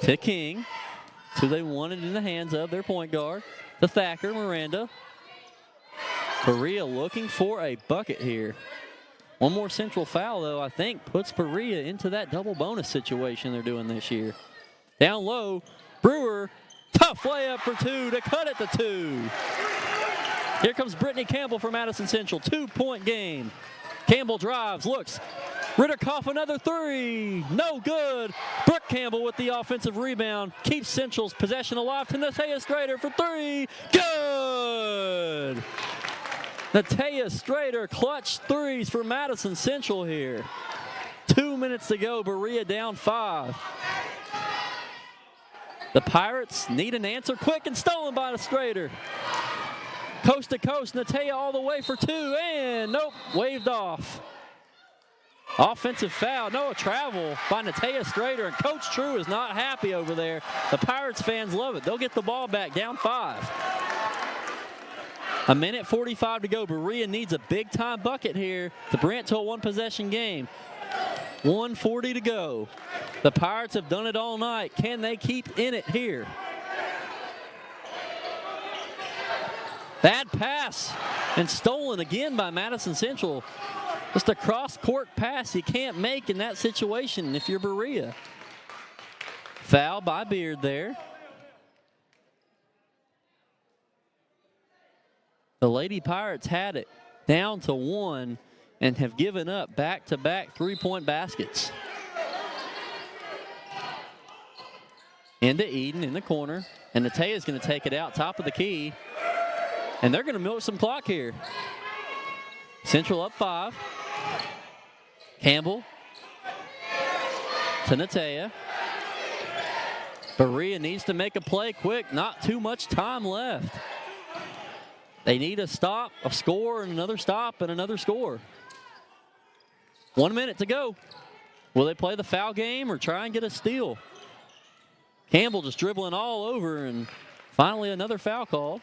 To King. So they wanted in the hands of their point guard. To Thacker, Miranda. Berea looking for a bucket here. One more Central foul, though, I think puts Berea into that double bonus situation they're doing this year. Down low, Brewer, tough layup for 2 to cut it to 2. Here comes Brittany Campbell for Madison Central, 2-point game. Campbell drives, looks. Ritterkoff another 3, no good. Brooke Campbell with the offensive rebound, keeps Central's possession alive to Natea Strader for 3, good. Natea Strader, clutch 3s for Madison Central here. 2 minutes to go, Berea down 5. The Pirates need an answer quick, and stolen by the Strader. Coast to coast, Natea all the way for 2, and nope, waved off. Offensive foul, no, a travel by Natea Strader, and Coach True is not happy over there. The Pirates fans love it. They'll get the ball back, down 5. A minute 45 to go. Berea needs a big-time bucket here to bring it to a 1-possession game. 1:40 to go. The Pirates have done it all night. Can they keep in it here? Bad pass, and stolen again by Madison Central. Just a cross-court pass you can't make in that situation if you're Berea. Foul by Beard there. The Lady Pirates had it down to 1 and have given up back-to-back 3-point baskets. Into Eden in the corner, and Natea's going to take it out top of the key, and they're going to milk some clock here. Central up 5. Campbell to Natea. Berea needs to make a play quick, not too much time left. They need a stop, a score, and another stop, and another score. 1 minute to go. Will they play the foul game or try and get a steal? Campbell just dribbling all over, and finally another foul call.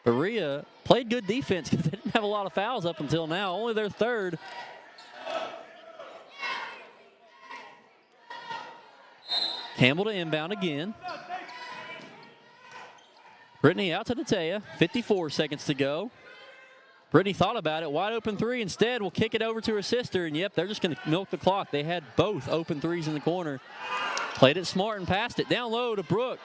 Berea played good defense because they didn't have a lot of fouls up until now, only their third. Campbell to inbound again. Brittany out to Natea, 54 seconds to go. Brittany thought about it, wide open three. Instead, will kick it over to her sister, and yep, they're just going to milk the clock. They had both open threes in the corner. Played it smart and passed it down low to Brooke.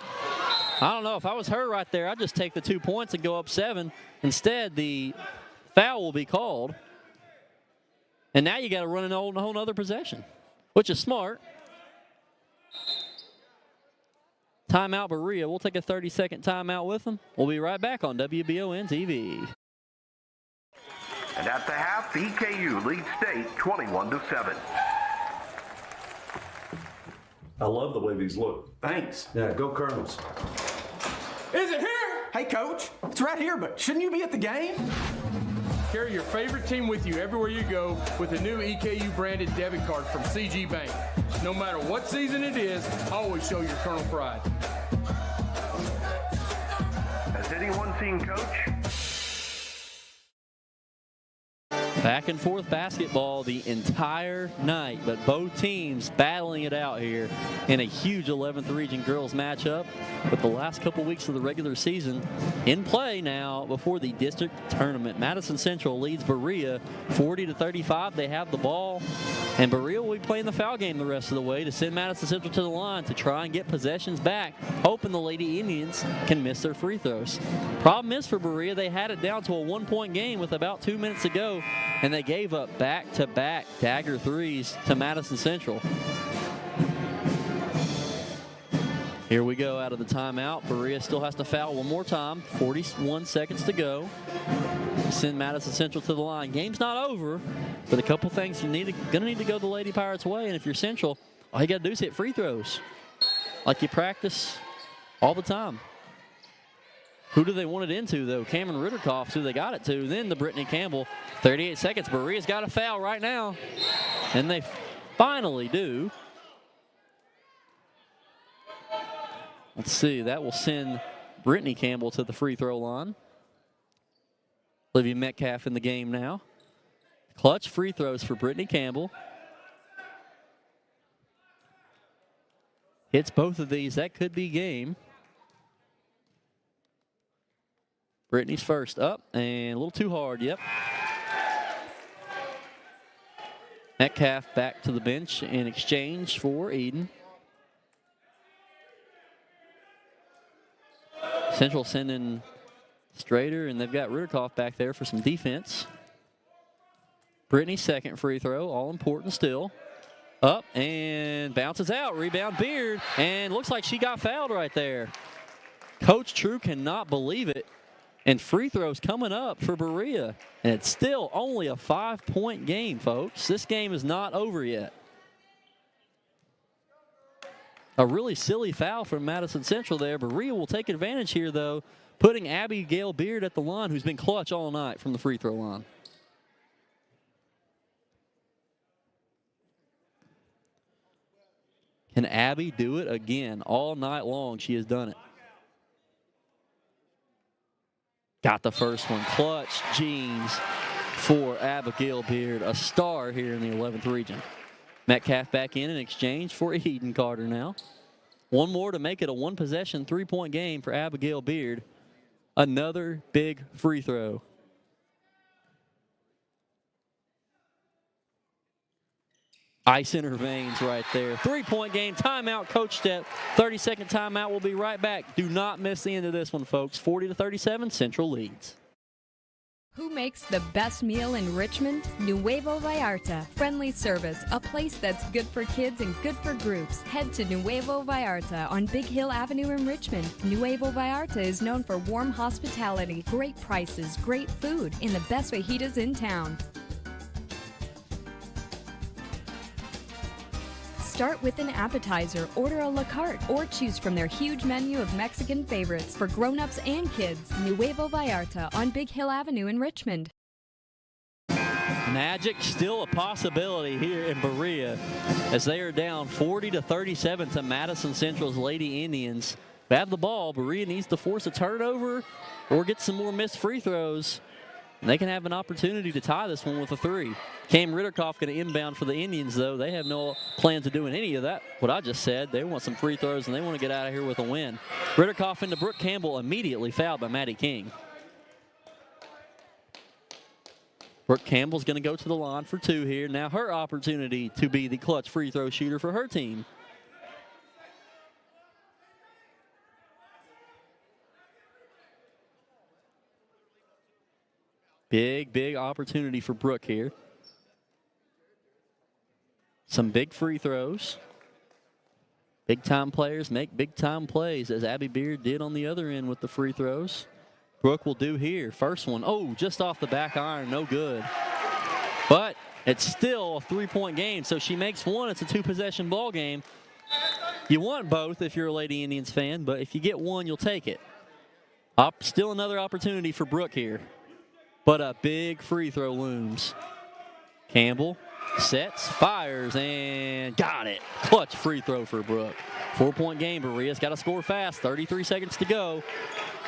I don't know, if I was her right there, I'd just take the 2 points and go up 7. Instead, the foul will be called. And now you got to run a whole nother possession, which is smart. Timeout, Berea. We'll take a 30-second timeout with them. We'll be right back on WBON TV. And at the half, EKU leads state 21-7. I love the way these look. Thanks. Yeah, go Colonels. Is it here? Hey, Coach. It's right here, but shouldn't you be at the game? Carry your favorite team with you everywhere you go with a new EKU branded debit card from CG Bank. No matter what season it is, always show your Colonel pride. Has anyone seen Coach? Back and forth basketball the entire night, but both teams battling it out here in a huge 11th region girls matchup with the last couple weeks of the regular season in play now before the district tournament. Madison Central leads Berea 40-35. They have the ball, and Berea will be playing the foul game the rest of the way to send Madison Central to the line to try and get possessions back, hoping the Lady Indians can miss their free throws. Problem is for Berea, they had it down to a 1-point game with about 2 minutes to go, and they gave up back-to-back dagger threes to Madison Central. Here we go out of the timeout. Berea still has to foul one more time. 41 seconds to go. Send Madison Central to the line. Game's not over, but a couple things gonna need to go the Lady Pirates' way. And if you're Central, all you got to do is hit free throws, like you practice all the time. Who do they want it into, though? Cameron Ritterkoff's who they got it to. Then the Brittany Campbell. 38 seconds. Berea's got a foul right now. And they finally do. Let's see. That will send Brittany Campbell to the free throw line. Olivia Metcalf in the game now. Clutch free throws for Brittany Campbell. Hits both of these. That could be game. Brittany's first up, and a little too hard, yep. Metcalf back to the bench in exchange for Eden. Central sending Strader, and they've got Ritterkoff back there for some defense. Brittany's second free throw, all important still. Up, and bounces out, rebound Beard, and looks like she got fouled right there. Coach True cannot believe it. And free throws coming up for Berea. And it's still only a 5-point game, folks. This game is not over yet. A really silly foul from Madison Central there. Berea will take advantage here, though, putting Abigail Beard at the line, who's been clutch all night from the free throw line. Can Abby do it again? All night long, she has done it. Got the first one. Clutch jeans for Abigail Beard, a star here in the 11th region. Metcalf back in exchange for Eden Carter now. One more to make it a one-possession, 3-point game for Abigail Beard. Another big free throw. Ice in her veins right there. 3-point game, timeout, Coach Step. 30-second timeout, we'll be right back. Do not miss the end of this one, folks. 40-37, Central leads. Who makes the best meal in Richmond? Nuevo Vallarta. Friendly service, a place that's good for kids and good for groups. Head to Nuevo Vallarta on Big Hill Avenue in Richmond. Nuevo Vallarta is known for warm hospitality, great prices, great food, and the best fajitas in town. Start with an appetizer, order a la carte, or choose from their huge menu of Mexican favorites for grown-ups and kids. Nuevo Vallarta on Big Hill Avenue in Richmond. Magic still a possibility here in Berea as they are down 40-37 to Madison Central's Lady Indians. They have the ball. Berea needs to force a turnover or get some more missed free throws. And they can have an opportunity to tie this one with a 3. Cam Ritterkoff going to inbound for the Indians, though. They have no plans of doing any of that, what I just said. They want some free throws, and they want to get out of here with a win. Ritterkoff into Brooke Campbell, immediately fouled by Maddie King. Brooke Campbell's going to go to the line for 2 here. Now her opportunity to be the clutch free throw shooter for her team. Big opportunity for Brooke here. Some big free throws. Big-time players make big-time plays, as Abby Beard did on the other end with the free throws. Brooke will do here. First one, just off the back iron, no good. But it's still a 3-point game, so she makes one. It's a 2-possession ball game. You want both if you're a Lady Indians fan, but if you get one, you'll take it. Still another opportunity for Brooke here. But a big free throw looms. Campbell sets, fires, and got it. Clutch free throw for Brooke. 4-point game. Berea's got to score fast. 33 seconds to go.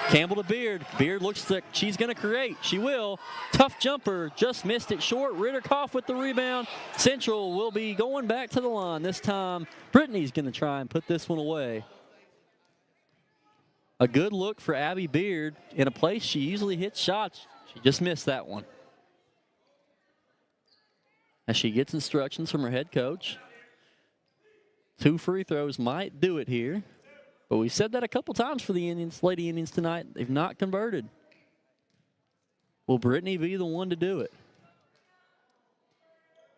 Campbell to Beard. Beard looks like she's going to create. She will. Tough jumper. Just missed it short. Ritterkoff with the rebound. Central will be going back to the line. This time, Brittany's going to try and put this one away. A good look for Abby Beard in a place she usually hits shots. She just missed that one. As she gets instructions from her head coach. 2 free throws might do it here. But we said that a couple times for the Indians, Lady Indians tonight. They've not converted. Will Brittany be the one to do it?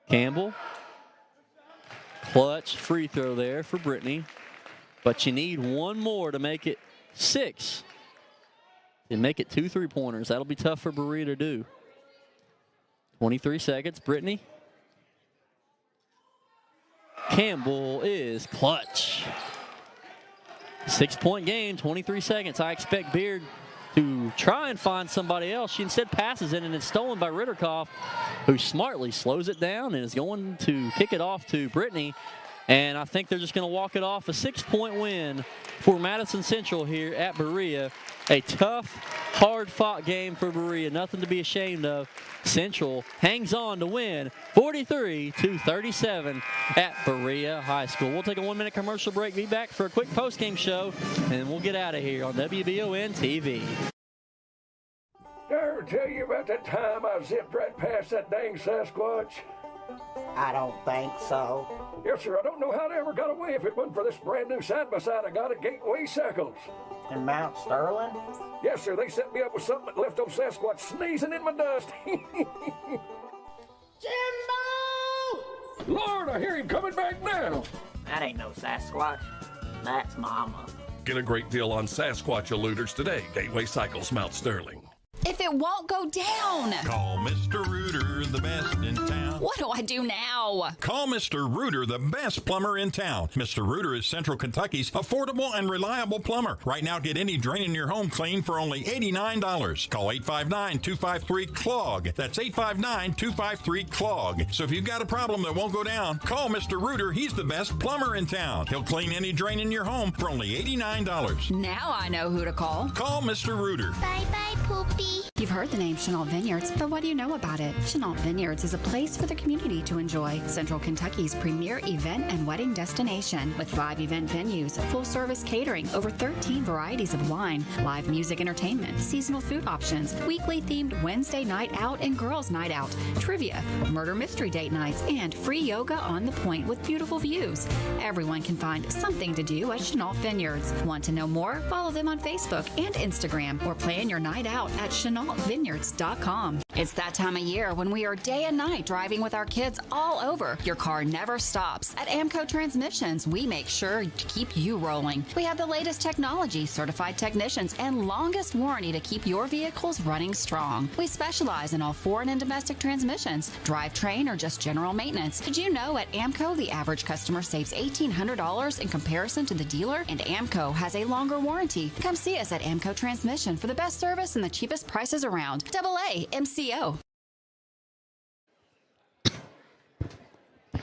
Campbell. Clutch free throw there for Brittany. But you need one more to make it 6. And make it 2 3-pointers. That'll be tough for Berea to do. 23 seconds. Brittany. Campbell is clutch. 6-point game, 23 seconds. I expect Beard to try and find somebody else. She instead passes it, and it's stolen by Ritterkoff, who smartly slows it down and is going to kick it off to Brittany. And I think they're just going to walk it off. A 6-point win for Madison Central here at Berea. A tough, hard-fought game for Berea. Nothing to be ashamed of. Central hangs on to win 43-37 at Berea High School. We'll take a 1-minute commercial break. Be back for a quick post-game show, and we'll get out of here on WBON TV. Did I ever tell you about that time I zipped right past that dang Sasquatch? I don't think so. Yes, sir. I don't know how they ever got away if it wasn't for this brand new side-by-side I got at Gateway Cycles. In Mount Sterling? Yes, sir. They set me up with something that left old Sasquatch sneezing in my dust. Jimbo! Lord, I hear him coming back now. That ain't no Sasquatch. That's Mama. Get a great deal on Sasquatch eluders today. Gateway Cycles, Mount Sterling. If it won't go down. Call Mr. Rooter, the best in town. What do I do now? Call Mr. Rooter, the best plumber in town. Mr. Rooter is Central Kentucky's affordable and reliable plumber. Right now, get any drain in your home clean for only $89. Call 859-253-CLOG. That's 859-253-CLOG. So if you've got a problem that won't go down, call Mr. Rooter. He's the best plumber in town. He'll clean any drain in your home for only $89. Now I know who to call. Call Mr. Rooter. Bye-bye, Poopy. You've heard the name Chenault Vineyards, but what do you know about it? Chenault Vineyards is a place for the community to enjoy. Central Kentucky's premier event and wedding destination with 5 event venues, full-service catering, over 13 varieties of wine, live music entertainment, seasonal food options, weekly themed Wednesday night out and girls night out, trivia, murder mystery date nights, and free yoga on the point with beautiful views. Everyone can find something to do at Chenault Vineyards. Want to know more? Follow them on Facebook and Instagram or plan your night out at Chenault shopvineyards.com. It's that time of year when we are day and night driving with our kids all over. Your car never stops. At Amco Transmissions, we make sure to keep you rolling. We have the latest technology, certified technicians, and longest warranty to keep your vehicles running strong. We specialize in all foreign and domestic transmissions, drivetrain, or just general maintenance. Did you know at Amco, the average customer saves $1,800 in comparison to the dealer? And Amco has a longer warranty. Come see us at Amco Transmission for the best service and the cheapest prices around. AA MCO.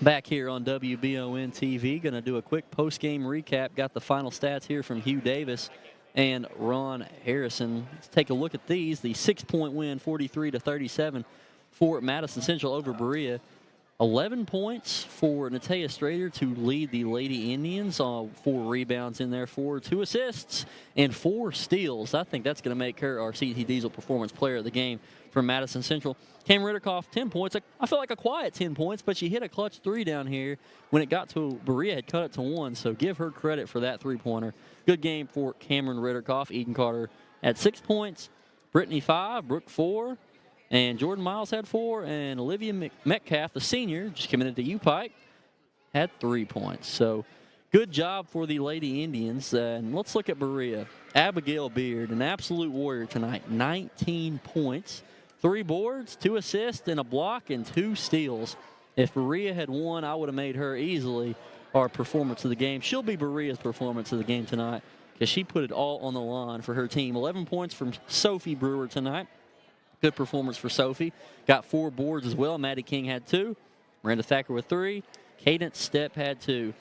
Back here on WBON TV, going to do a quick post-game recap. Got the final stats here from Hugh Davis and Ron Harrison. Let's take a look at these. The 6-point win, 43-37 for Madison Central over Berea. 11 points for Natea Strader to lead the Lady Indians. 4 rebounds in there, 2 assists, and 4 steals. I think that's going to make her our CT Diesel Performance Player of the Game from Madison Central. Cam Ritterkoff, 10 points. I feel like a quiet 10 points, but she hit a clutch 3 down here when it got to Berea, had cut it to 1, so give her credit for that 3-pointer. Good game for Cameron Ritterkoff. Eden Carter had 6 points, Brittany 5, Brooke 4, and Jordan Miles had 4, and Olivia Metcalf, the senior, just committed to U-Pike, had 3 points. So good job for the Lady Indians. And let's look at Berea. Abigail Beard, an absolute warrior tonight, 19 points, 3 boards, 2 assists, and a block, and 2 steals. If Berea had won, I would have made her easily our performance of the game. She'll be Berea's performance of the game tonight because she put it all on the line for her team. 11 points from Sophie Brewer tonight. Good performance for Sophie. Got 4 boards as well. Maddie King had 2. Miranda Thacker with 3. Cadence Stepp had 2.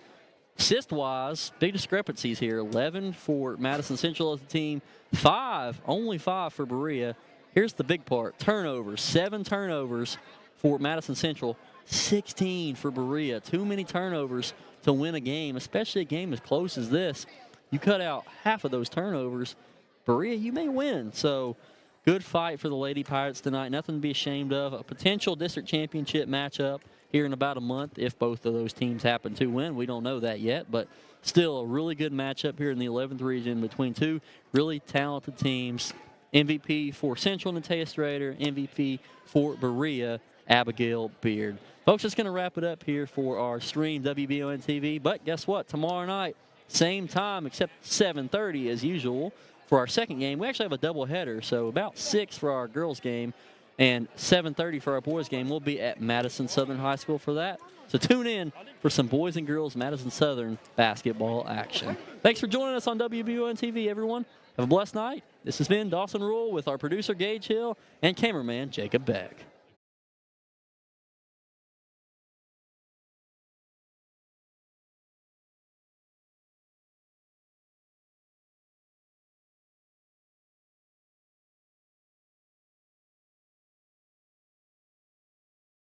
Assist-wise, big discrepancies here. 11 for Madison Central as a team. 5, only 5 for Berea. Here's the big part. Turnovers. 7 turnovers for Madison Central. 16 for Berea. Too many turnovers to win a game, especially a game as close as this. You cut out half of those turnovers, Berea, you may win. So good fight for the Lady Pirates tonight. Nothing to be ashamed of. A potential district championship matchup here in about a month if both of those teams happen to win. We don't know that yet, but still a really good matchup here in the 11th region between 2 really talented teams. MVP for Central, Natea Strader. MVP for Berea, Abigail Beard. Folks, that's going to wrap it up here for our stream, WBON TV. But guess what? Tomorrow night, same time except 7:30 as usual. For our second game, we actually have a doubleheader, so about 6 for our girls' game and 7:30 for our boys' game. We'll be at Madison Southern High School for that. So tune in for some boys and girls Madison Southern basketball action. Thanks for joining us on WBON TV, everyone. Have a blessed night. This has been Dawson Rule with our producer, Gage Hill, and cameraman, Jacob Beck.